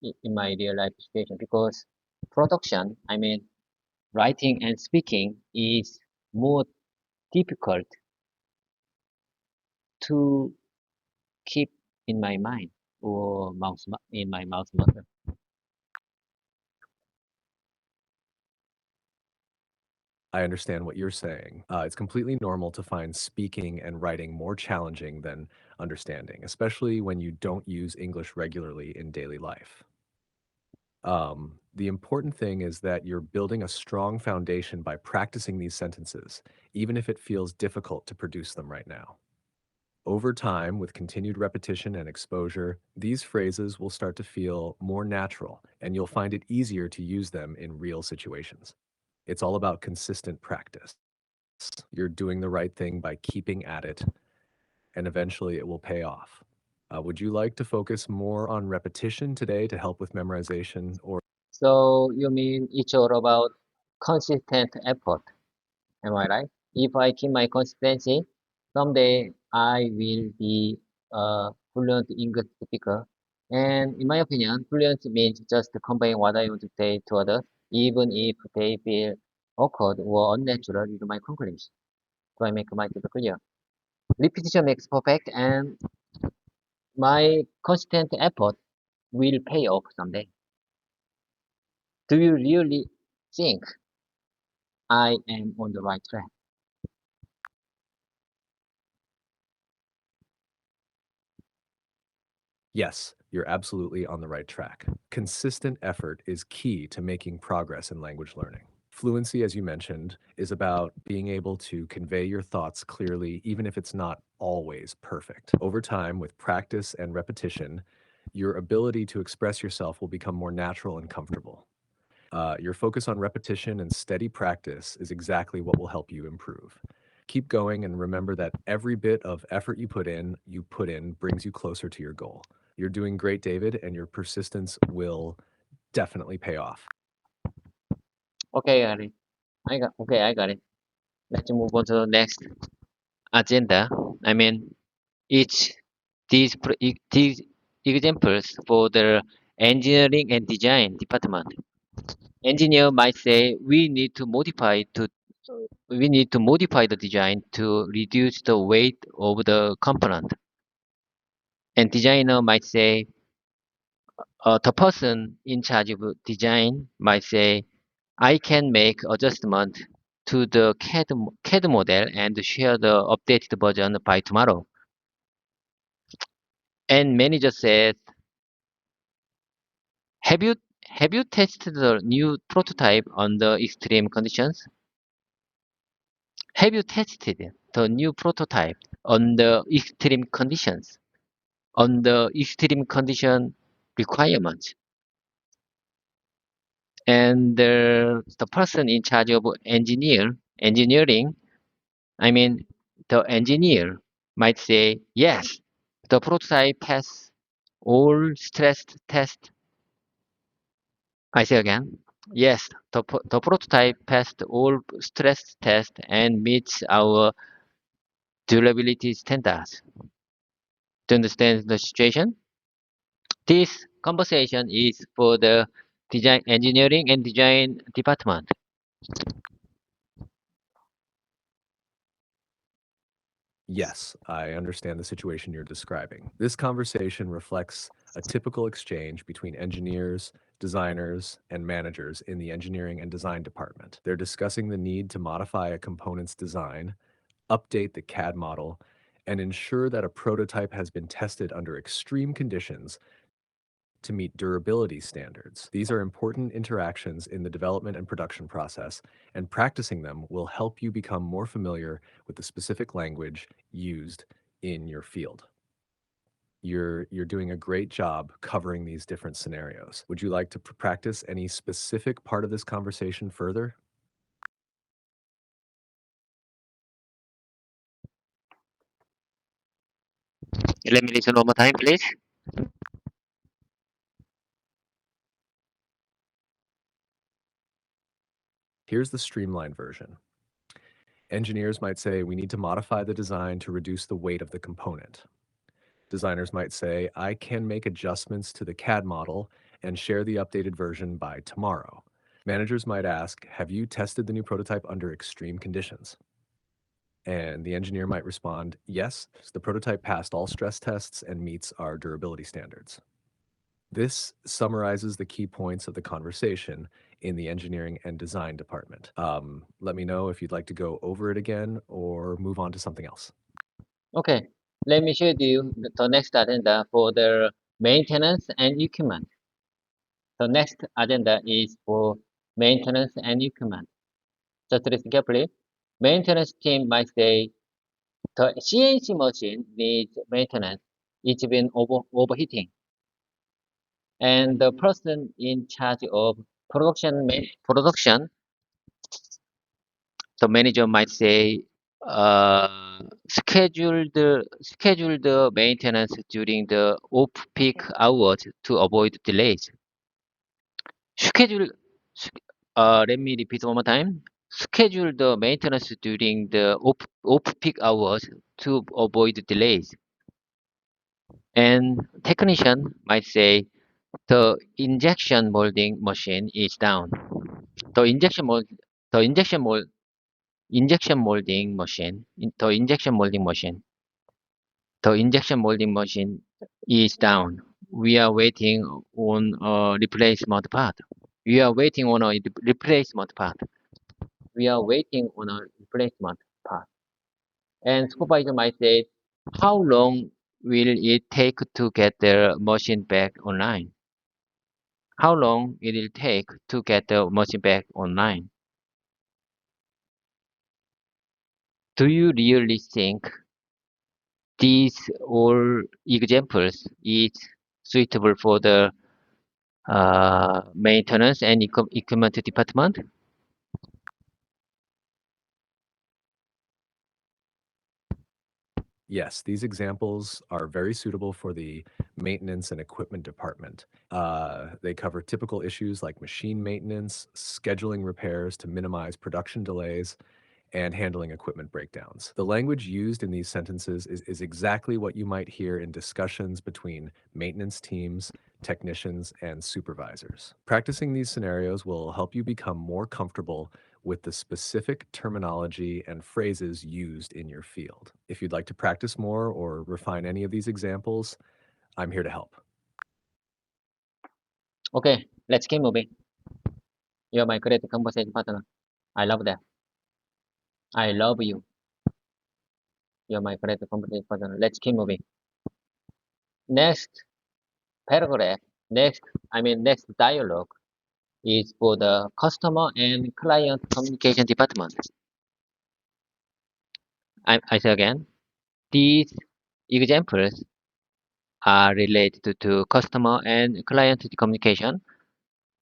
real life situation because production, I mean, writing and speaking is more difficult to keep in my mind or in my mouth muscle. I understand what you're saying. It's completely normal to find speaking and writing more challenging than understanding, especially when you don't use English regularly in daily life. The important thing is that you're building a strong foundation by practicing these sentences, even if it feels difficult to produce them right now. Over time, with continued repetition and exposure, these phrases will start to feel more natural, and you'll find it easier to use them in real situations. It's all about consistent practice. You're doing the right thing by keeping at it, and eventually it will pay off. Would you like to focus more on repetition today to help with memorization, or So you mean it's all about consistent effort. Am I right? If I keep my consistency, someday I will be a fluent English speaker. And in my opinion, fluent means just conveying what I want to say to others, even if they feel awkward or unnatural in my conclusion. Do I make myself clear? Repetition makes perfect, and my consistent effort will pay off someday. Do you really think I am on the right track? Yes, you're absolutely on the right track. Consistent effort is key to making progress in language learning. Fluency, as you mentioned, is about being able to convey your thoughts clearly, even if it's not always perfect. Over time, with practice and repetition, your ability to express yourself will become more natural and comfortable. Your focus on repetition and steady practice is exactly what will help you improve. Keep going and remember that every bit of effort you put in brings you closer to your goal. You're doing great, David, and your persistence will definitely pay off. Okay, got it. I got it. Let's move on to the next agenda. I mean, each these examples for the engineering and design department. Engineer might say we need to modify the design to reduce the weight of the component. And designer might say the person in charge of design might say I can make adjustment to the CAD model and share the updated version by tomorrow. And manager said, have you have you tested the new prototype under extreme conditions? Have you tested the new prototype under extreme conditions? Under extreme condition requirements? And the person in charge of engineering, I mean, the engineer might say, yes, the prototype passed all stress tests. I say again, yes, the prototype passed all stress tests and meets our durability standards. To understand the situation, this conversation is for the design engineering and design department. Yes, I understand the situation you're describing. This conversation reflects a typical exchange between engineers, designers, and managers in the engineering and design department. They're discussing the need to modify a component's design, update the CAD model, and ensure that a prototype has been tested under extreme conditions to meet durability standards. These are important interactions in the development and production process, and practicing them will help you become more familiar with the specific language used in your field. You're doing a great job covering these different scenarios. Would you like to practice any specific part of this conversation further? Let me listen one more time, please. Here's the streamlined version. Engineers might say we need to modify the design to reduce the weight of the component. Designers might say, I can make adjustments to the CAD model and share the updated version by tomorrow. Managers might ask, have you tested the new prototype under extreme conditions? And the engineer might respond, yes, the prototype passed all stress tests and meets our durability standards. This summarizes the key points of the conversation in the engineering and design department. Let me know if you'd like to go over it again or move on to something else. Okay, let me show you the next agenda for the maintenance and equipment. The next agenda is for maintenance and equipment. Just listen carefully. Maintenance team might say the CNC machine needs maintenance. It's been overheating. And the person in charge of production, the manager might say, schedule the maintenance during the off-peak hours to avoid delays. Schedule Let me repeat one more time. Schedule the maintenance during the off-peak hours to avoid delays. And technician might say the injection molding machine is down. The injection mold, the injection molding machine, the injection molding machine is down. We are waiting on a replacement part. We are waiting on a replacement part. We are waiting on a replacement part. And supervisor might say, how long will it take to get the machine back online? How long it will take to get the machine back online? Do you really think these all examples is suitable for the maintenance and equipment department? Yes, these examples are very suitable for the maintenance and equipment department. They cover typical issues like machine maintenance, scheduling repairs to minimize production delays, and handling equipment breakdowns. The language used in these sentences is exactly what you might hear in discussions between maintenance teams, technicians, and supervisors. Practicing these scenarios will help you become more comfortable with the specific terminology and phrases used in your field. If you'd like to practice more or refine any of these examples, I'm here to help. Okay, let's keep moving. You're my great conversation partner. I love that. I love you. You're my great conversation partner. Let's keep moving. Next paragraph, next dialogue is for the customer and client communication department. I say again, these examples are related to customer and client communication.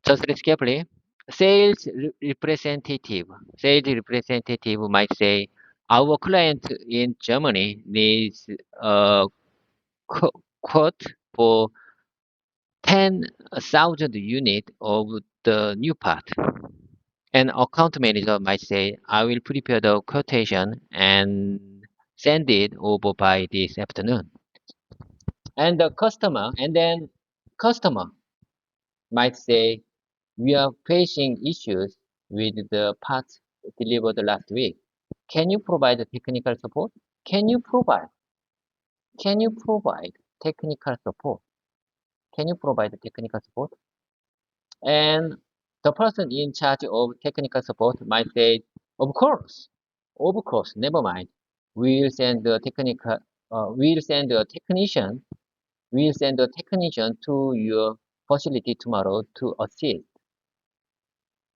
Just listen carefully. Sales representative might say, our client in Germany needs a quote for 10,000 units of the new part. An account manager might say, I will prepare the quotation and send it over by this afternoon. And then customer might say, we are facing issues with the parts delivered last week. Can you provide technical support? Can you provide? Can you provide technical support? Can you provide technical support? And the person in charge of technical support might say, of course, never mind. We'll send the technical, we'll send a technician, we'll send a technician to your facility tomorrow to assist.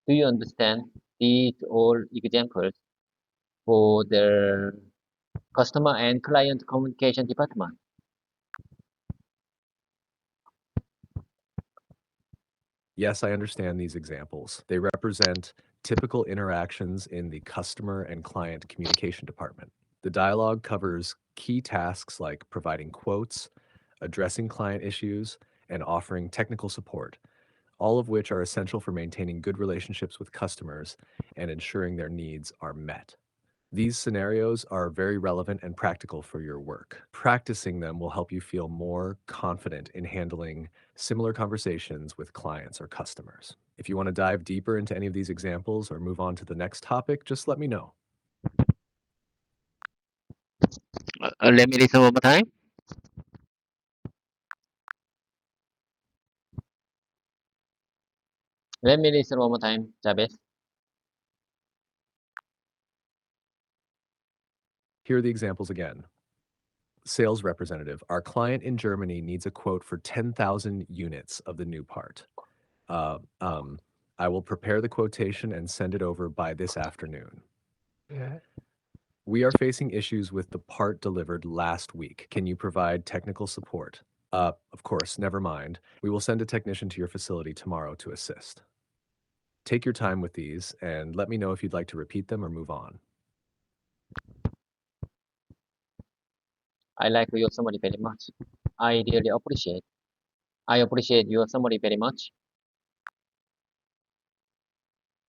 Do you understand? These all examples for the customer and client communication department. Yes, I understand these examples. They represent typical interactions in the customer and client communication department. The dialogue covers key tasks like providing quotes, addressing client issues, and offering technical support, all of which are essential for maintaining good relationships with customers and ensuring their needs are met. These scenarios are very relevant and practical for your work. Practicing them will help you feel more confident in handling similar conversations with clients or customers. If you want to dive deeper into any of these examples or move on to the next topic, just let me know. Let me listen one more time. Let me listen one more time, Jabez. Here are the examples again. Sales representative, our client in Germany needs a quote for 10,000 units of the new part. Uh, um, I will prepare the quotation and send it over by this afternoon. We are facing issues with the part delivered last week. Can you provide technical support? Of course, never mind. We will send a technician to your facility tomorrow to assist. Take your time with these and let me know if you'd like to repeat them or move on. I like your summary very much. I really appreciate. I appreciate your summary very much.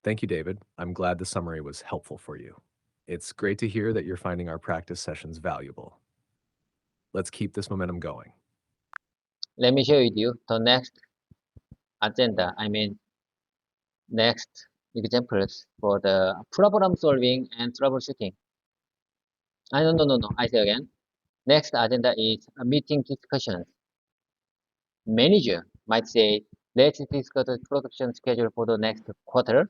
Thank you, David. I'm glad the summary was helpful for you. It's great to hear that you're finding our practice sessions valuable. Let's keep this momentum going. Let me share with you the next agenda. Next examples for the problem solving and troubleshooting. No. I say again. Next agenda is a meeting discussions. Manager might say, let's discuss the production schedule for the next quarter.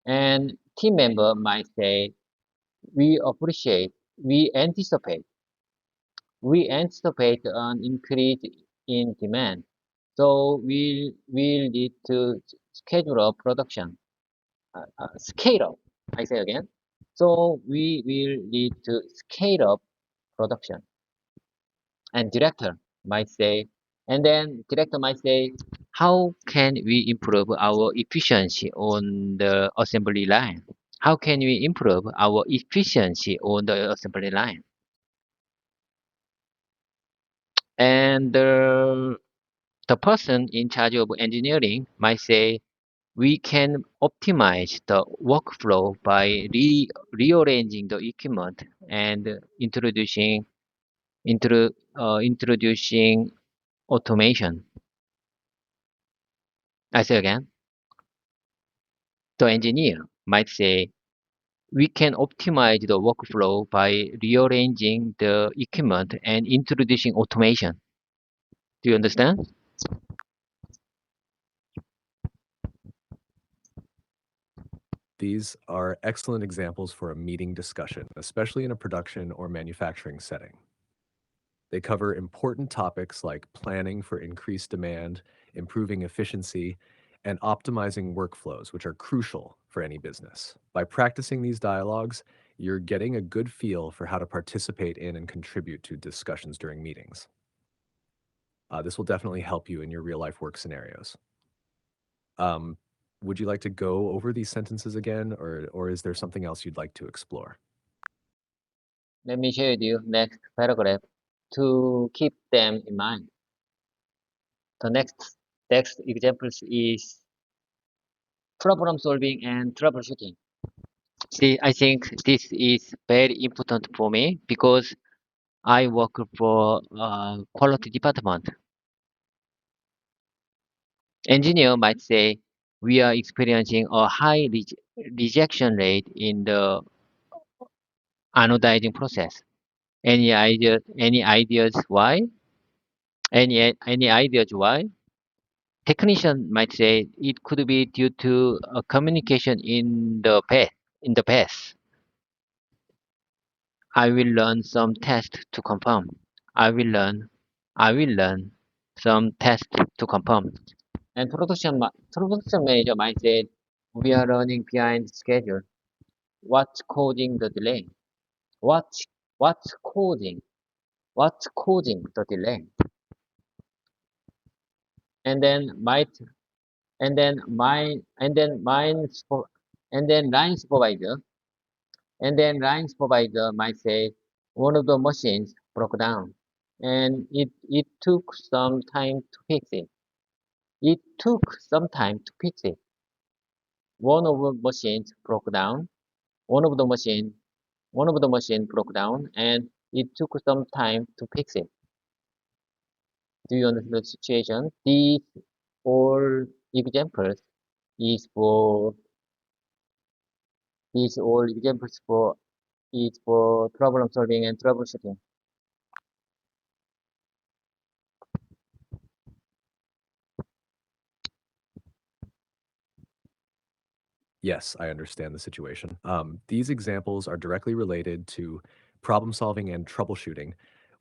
And team member might say, we appreciate, we anticipate, we anticipate an increase in demand. So we'll need to schedule a production, scale up. I say again. So we will need to scale up production. And director might say, how can we improve our efficiency on the assembly line? How can we improve our efficiency on the assembly line? And the person in charge of engineering might say, we can optimize the workflow by rearranging the equipment and introducing automation. I say again, the engineer might say, we can optimize the workflow by rearranging the equipment and introducing automation. Do you understand? These are excellent examples for a meeting discussion, especially in a production or manufacturing setting. They cover important topics like planning for increased demand, improving efficiency, and optimizing workflows, which are crucial for any business. By practicing these dialogues, you're getting a good feel for how to participate in and contribute to discussions during meetings. This will definitely help you in your real life work scenarios. Um, would you like to go over these sentences again, or is there something else you'd like to explore? Let me share with you next paragraph to keep them in mind. The next examples is problem solving and troubleshooting. See, I think this is very important for me because I work for quality department. Engineer might say, we are experiencing a high rejection rate in the anodizing process. Any ideas why? Any ideas why? Technician might say it could be due to a communication in the past. I will learn some test to confirm. I will learn some test to confirm. And production manager might say, we are running behind schedule. What's causing the delay? What's what's causing what's causing the delay? And then might and then mine and then mine spo- and then line supervisor might say one of the machines broke down and it took some time to fix it. It took some time to fix it. One of the machines broke down. One of the machine One of the machine broke down and it took some time to fix it. Do you understand the situation? These all examples is for these all examples for is for problem solving and troubleshooting. Yes, I understand the situation. These examples are directly related to problem solving and troubleshooting,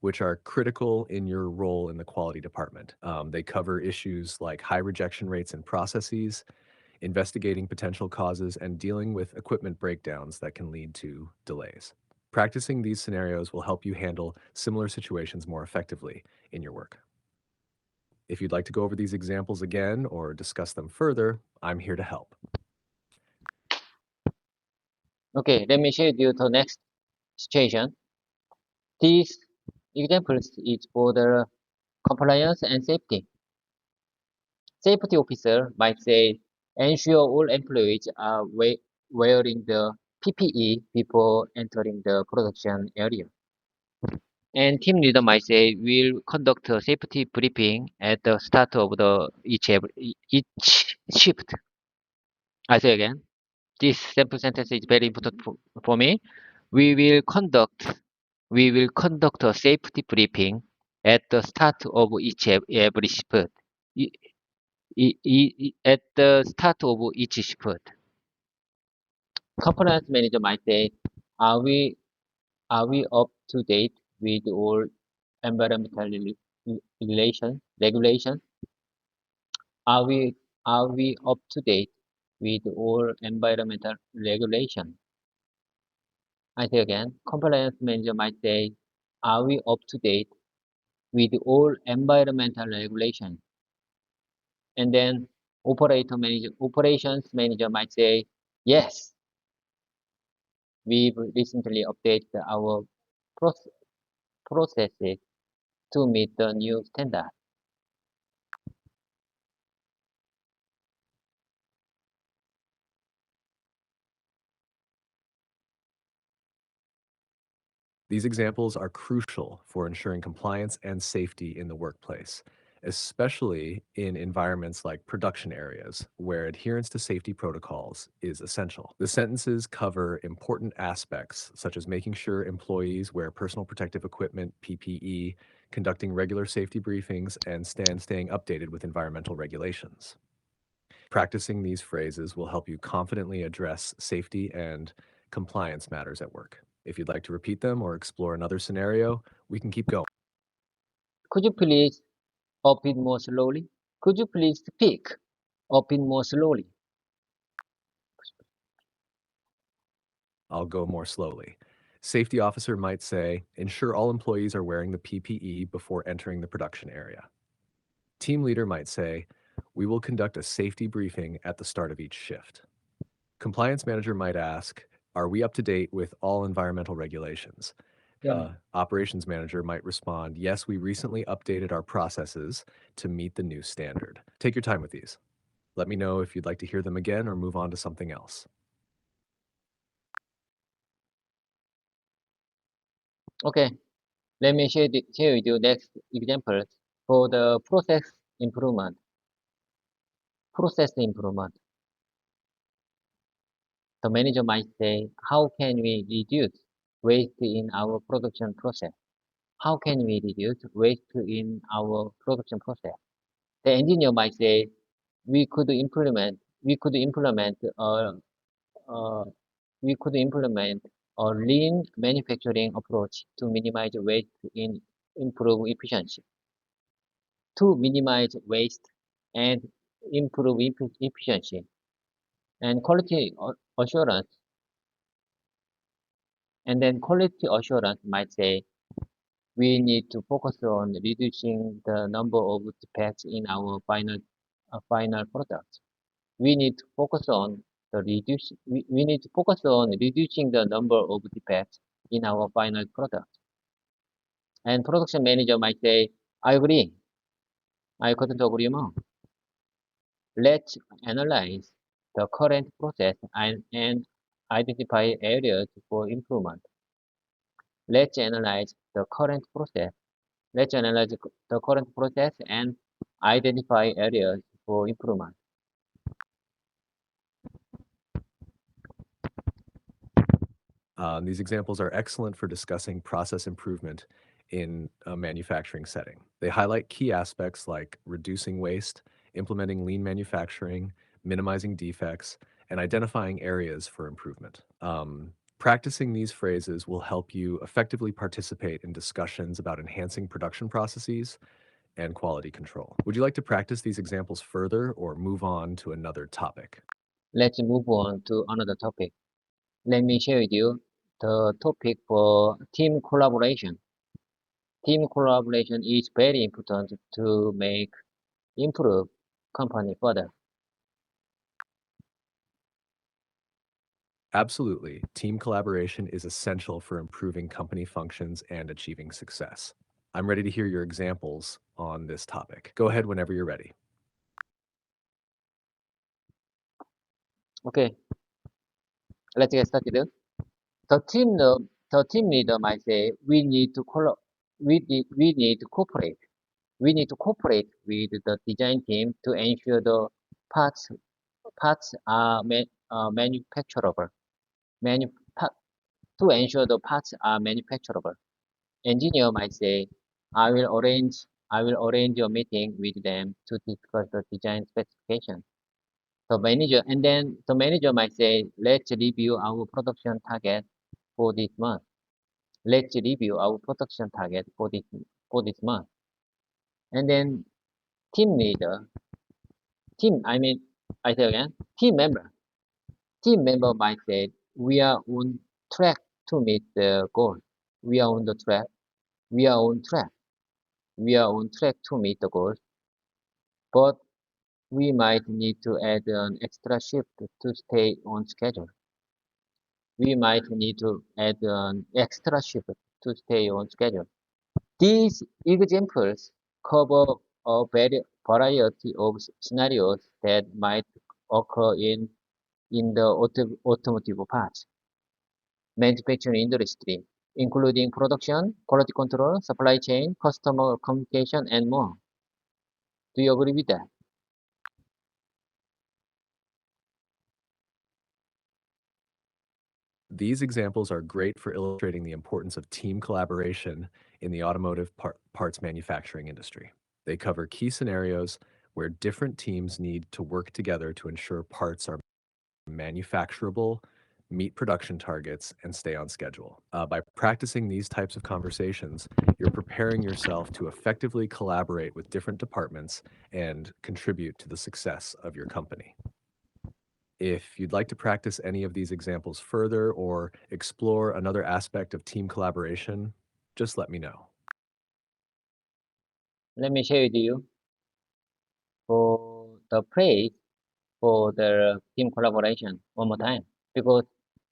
which are critical in your role in the quality department. They cover issues like high rejection rates in processes, investigating potential causes, and dealing with equipment breakdowns that can lead to delays. Practicing these scenarios will help you handle similar situations more effectively in your work. If you'd like to go over these examples again or discuss them further, I'm here to help. Okay, let me share with you the next situation. These examples is for the compliance and safety. Safety officer might say Ensure all employees are wearing the PPE before entering the production area. And team leader might say, we'll conduct a safety briefing at the start of each shift. I say again, this sample sentence is very important for me. We will conduct a safety briefing at the start of every shift. At the start of each shift. Compliance manager might say, are we are we up to date with all environmental regulations? Are we up to date with all environmental regulations? I say again, compliance manager might say, are we up to date with all environmental regulations? And then operations manager might say, yes, we've recently updated our processes to meet the new standard. These examples are crucial for ensuring compliance and safety in the workplace, especially in environments like production areas where adherence to safety protocols is essential. The sentences cover important aspects such as making sure employees wear personal protective equipment, PPE, conducting regular safety briefings, and staying updated with environmental regulations. Practicing these phrases will help you confidently address safety and compliance matters at work. If you'd like to repeat them or explore another scenario, we can keep going. Could you please a bit more slowly? Could you please speak a bit more slowly? I'll go more slowly. Safety officer might say, ensure all employees are wearing the PPE before entering the production area. Team leader might say, we will conduct a safety briefing at the start of each shift. Compliance manager might ask, are we up to date with all environmental regulations? Yeah. Operations manager might respond, yes, we recently updated our processes to meet the new standard. Take your time with these. Let me know if you'd like to hear them again or move on to something else. Okay. Let me share with you next examples for the improvement. Process improvement. The manager might say, how can we reduce waste in our production process? How can we reduce waste in our production process? The engineer might say, we could implement uh, we could implement a lean manufacturing approach to minimize waste and improve efficiency. To minimize waste and improve efficiency and assurance, and then quality assurance might say we need to focus on reducing the number of defects in our final product. We need to focus on we need to focus on reducing the number of defects in our final product. And production manager might say, I agree. I couldn't agree more. Let's analyze the current process and identify areas for improvement. Let's analyze the current process. Let's analyze the current process and identify areas for improvement. These examples are excellent for discussing process improvement in a manufacturing setting. They highlight key aspects like reducing waste, implementing lean manufacturing, minimizing defects, and identifying areas for improvement. Practicing these phrases will help you effectively participate in discussions about enhancing production processes and quality control. Would you like to practice these examples further or move on to another topic? Let's move on to another topic. Let me share with you the topic for team collaboration. Team collaboration is very important to improve company further. Absolutely. Team collaboration is essential for improving company functions and achieving success. I'm ready to hear your examples on this topic. Go ahead whenever you're ready. Okay, let's get started. The the team leader might say, we need to cooperate. We need to cooperate with the design team to ensure the parts parts are manufacturable. Manu, pa- to ensure the parts are manufacturable. Engineer might say, I will arrange a meeting with them to discuss the design specification. The manager might say, let's review our production target for this month. Let's review our production target for this month. And then team leader, I mean, I say again, team member might say, we are on track to meet the goal. We are on the track. We are on track. We are on track to meet the goal, but we might need to add an extra shift to stay on schedule. We might need to add an extra shift to stay on schedule. These examples cover a variety of scenarios that might occur in the automotive parts manufacturing industry, including production, quality control, supply chain, customer communication, and more. Do you agree with that? These examples are great for illustrating the importance of team collaboration in the automotive parts manufacturing industry. They cover key scenarios where different teams need to work together to ensure parts are manufacturable, meet production targets, and stay on schedule. By practicing these types of conversations, you're preparing yourself to effectively collaborate with different departments and contribute to the success of your company. If you'd like to practice any of these examples further or explore another aspect of team collaboration, just let me know. Let me share with you for the praise for the team collaboration one more time because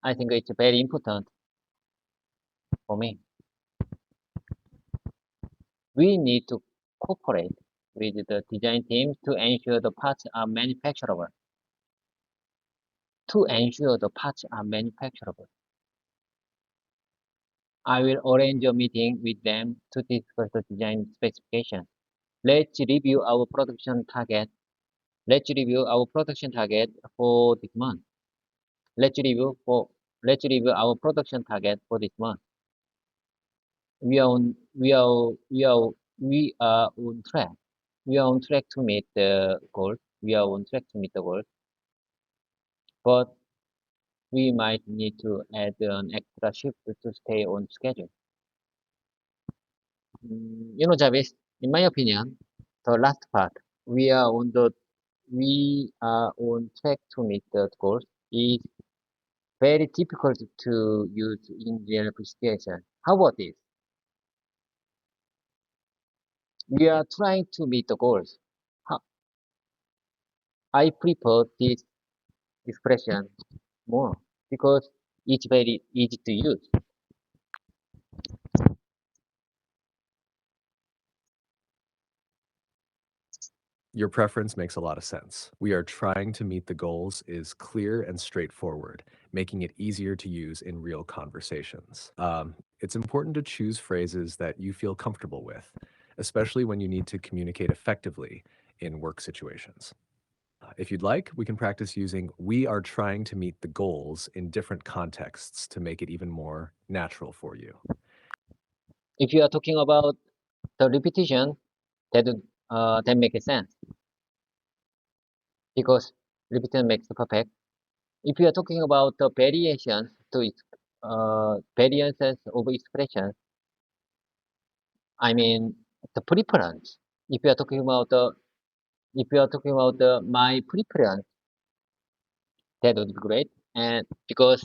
I think it's very important for me. We need to cooperate with the design team to ensure the parts are manufacturable. To ensure the parts are manufacturable, I will arrange a meeting with them to discuss the design specification. Let's review our production target. Let's review our production target for this month. Let's review for let's review our production target for this month. We are on we are we are we are on track. We are on track to meet the goal. We are on track to meet the goal, but we might need to add an extra shift to stay on schedule. Jarvis, in my opinion, the last part, we are on the we are on track to meet the goals is very difficult to use in real situation. How about this? We are trying to meet the goals. I prefer this expression more because it's very easy to use. Your preference makes a lot of sense. We are trying to meet the goals is clear and straightforward, making it easier to use in real conversations. It's important to choose phrases that you feel comfortable with, especially when you need to communicate effectively in work situations. If you'd like, we can practice using we are trying to meet the goals in different contexts to make it even more natural for you. If you are talking about the repetition, that makes sense because repetition makes the perfect. If you are talking about the variances of expression, I mean the preference. If you are talking about the if you are talking about the my preference, that would be great. And because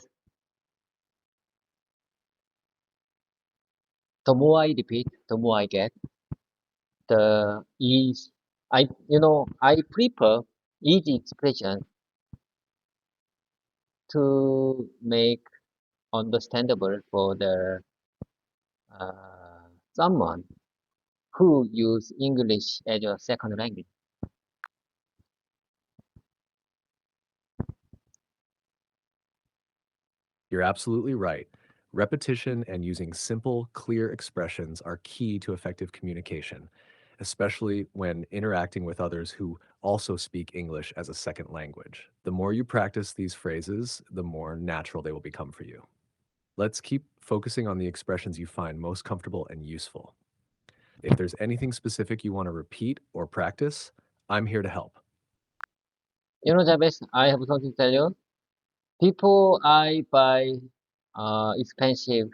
the more I repeat, the more I get. The ease, I prefer easy expression to make understandable for the someone who use English as a second language. You're absolutely right. Repetition and using simple, clear expressions are key to effective communication, especially when interacting with others who also speak English as a second language. The more you practice these phrases, the more natural they will become for you. Let's keep focusing on the expressions you find most comfortable and useful. If there's anything specific you want to repeat or practice, I'm here to help. Jabez, I have something to tell you. Before I buy expensive,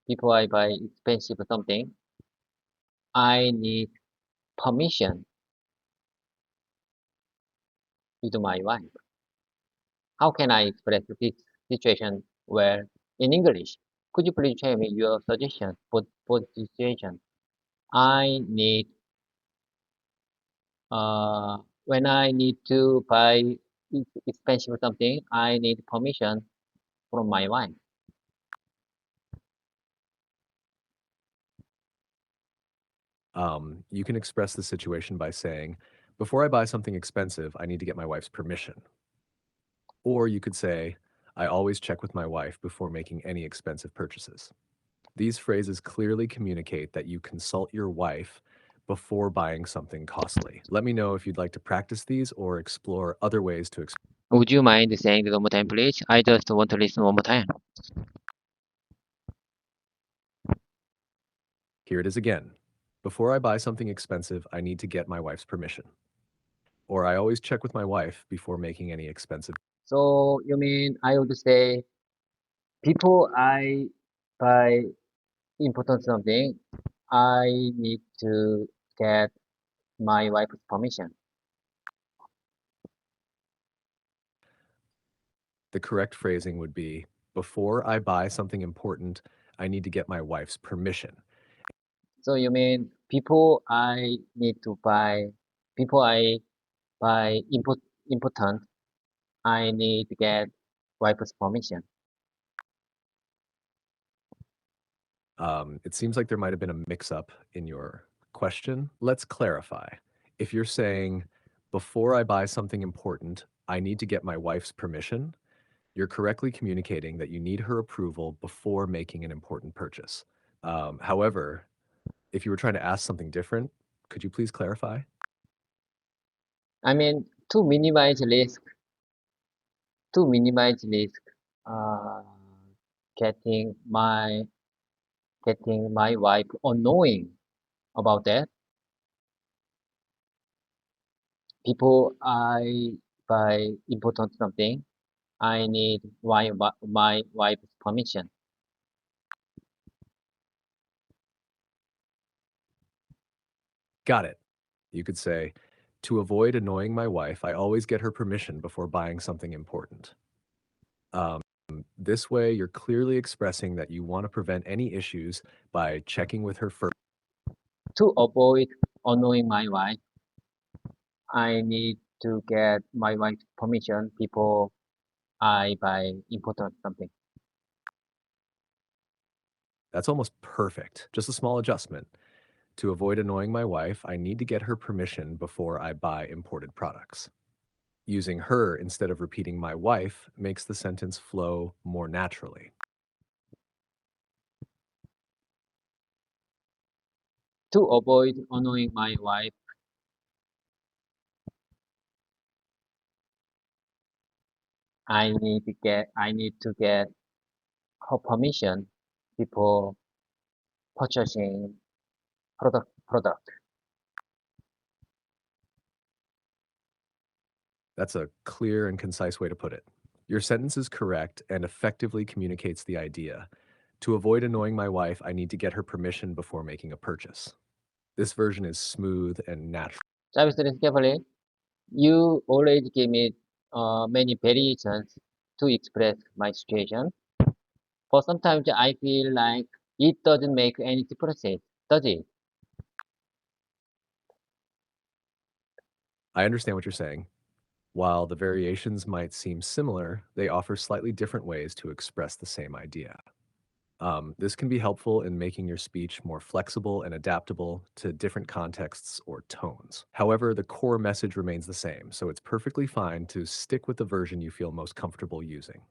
before I buy expensive something, I need permission with my wife. How can I express this situation well in English? Could you please tell me your suggestion for this situation? I need uh when I need to buy expensive something, I need permission from my wife. You can express the situation by saying, before I buy something expensive, I need to get my wife's permission. Or you could say, I always check with my wife before making any expensive purchases. These phrases clearly communicate that you consult your wife before buying something costly. Let me know if you'd like to practice these or explore other ways to express. Would you mind saying it one more time, please? I just want to listen one more time. Here it is again. Before I buy something expensive, I need to get my wife's permission. Or I always check with my wife before making any expensive. So you mean I would say before I buy important something, I need to get my wife's permission. The correct phrasing would be, before I buy something important, I need to get my wife's permission. So you mean before I need to buy, before I buy important, I need to get wife's permission. It seems like there might have been a mix up in your question. Let's clarify. If you're saying, before I buy something important, I need to get my wife's permission, you're correctly communicating that you need her approval before making an important purchase. However, if you were trying to ask something different, could you please clarify? I mean to minimize risk, uh, getting my getting my wife unknowing about that. Before I buy important something, I need my wife's permission. Got it. You could say, to avoid annoying my wife, I always get her permission before buying something important. Um, this way, you're clearly expressing that you want to prevent any issues by checking with her first. To avoid annoying my wife, I need to get my wife's permission before I buy important something. That's almost perfect. Just a small adjustment. To avoid annoying my wife, I need to get her permission before I buy imported products. Using her instead of repeating my wife makes the sentence flow more naturally. To avoid annoying my wife, I need to get her permission before purchasing product. That's a clear and concise way to put it. Your sentence is correct and effectively communicates the idea. To avoid annoying my wife, I need to get her permission before making a purchase. This version is smooth and natural. Service carefully. You already give me many variations to express my situation. But sometimes I feel like it doesn't make any difference, does it? I understand what you're saying. While the variations might seem similar, they offer slightly different ways to express the same idea. This can be helpful in making your speech more flexible and adaptable to different contexts or tones. However, the core message remains the same, so it's perfectly fine to stick with the version you feel most comfortable using.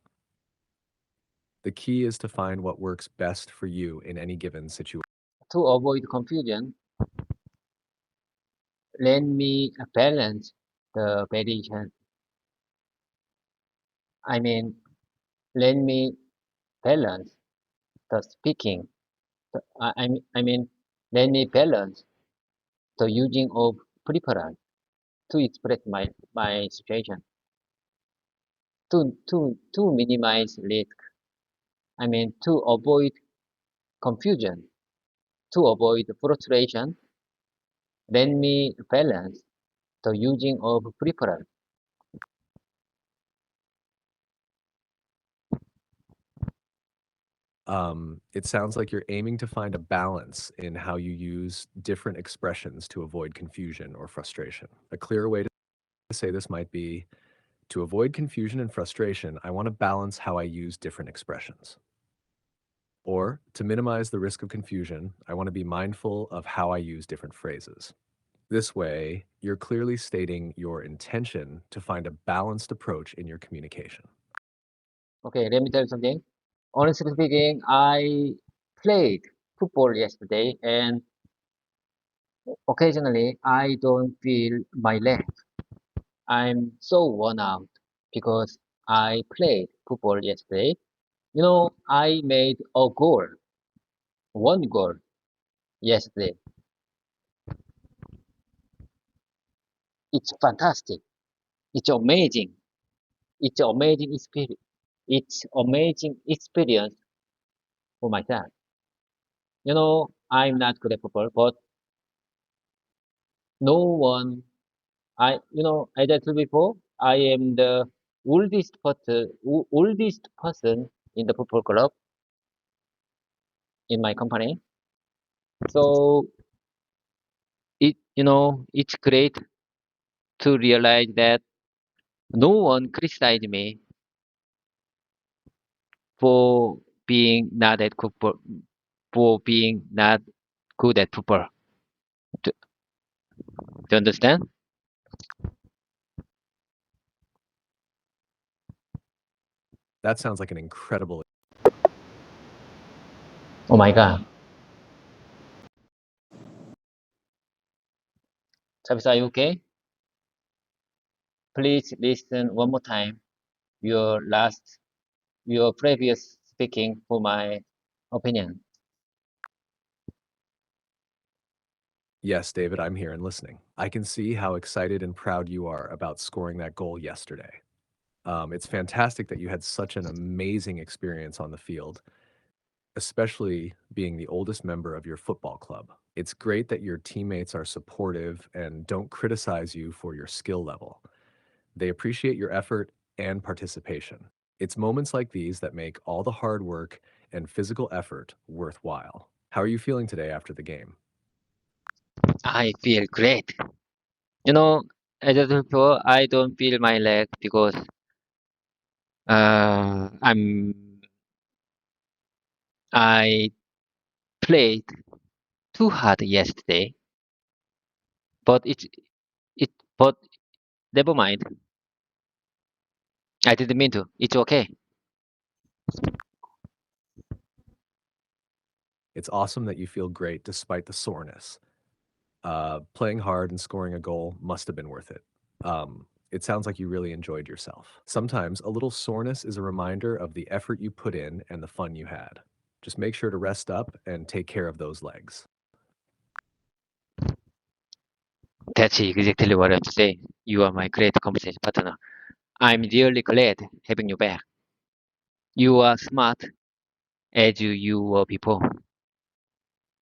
The key is to find what works best for you in any given situation. To avoid confusion, let me balance the variation. I mean, let me balance the speaking. I mean, let me balance the using of preference to express my situation. To minimize risk. I mean, to avoid confusion, to avoid frustration, let me balance the using of preference. It sounds like you're aiming to find a balance in how you use different expressions to avoid confusion or frustration. A clearer way to say this might be to avoid confusion and frustration, I want to balance how I use different expressions. Or to minimize the risk of confusion, I want to be mindful of how I use different phrases. This way, you're clearly stating your intention to find a balanced approach in your communication. Okay, let me tell you something. Honestly speaking, I played football yesterday and occasionally I don't feel my leg. I'm so worn out because I played football yesterday. I made a goal, one goal yesterday. It's fantastic. It's amazing. It's amazing experience. It's amazing experience for myself. I'm not good at football, but no one, as I told before, I am the oldest person in the football club in my company. So it's great to realize that no one criticized me for being not at football, for being not good at football. Do, do you understand? That sounds like an incredible. Oh my God. Travis, are you okay? Please listen one more time. Your previous speaking for my opinion. Yes, David, I'm here and listening. I can see how excited and proud you are about scoring that goal yesterday. It's fantastic that you had such an amazing experience on the field, especially being the oldest member of your football club. It's great that your teammates are supportive and don't criticize you for your skill level. They appreciate your effort and participation. It's moments like these that make all the hard work and physical effort worthwhile. How are you feeling today after the game? I feel great. You know, as I said before, I don't feel my leg because uh, I'm I played too hard yesterday, but it but never mind. I didn't mean to. It's okay. It's awesome that you feel great despite the soreness. Playing hard and scoring a goal must have been worth it. It sounds like you really enjoyed yourself. Sometimes a little soreness is a reminder of the effort you put in and the fun you had. Just make sure to rest up and take care of those legs. That's exactly what I'm saying. You are my great conversation partner. I'm really glad having you back. You are smart as you were before.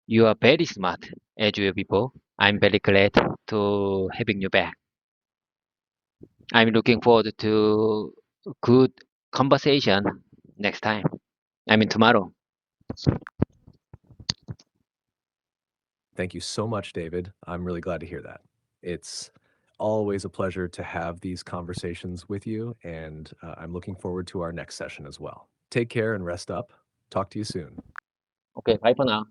You are very smart as you were before. I'm very glad to having you back. I'm looking forward to good conversation next time. I mean tomorrow. Thank you so much, David. I'm really glad to hear that. It's always a pleasure to have these conversations with you, and I'm looking forward to our next session as well. Take care and rest up. Talk to you soon. Okay, bye for now.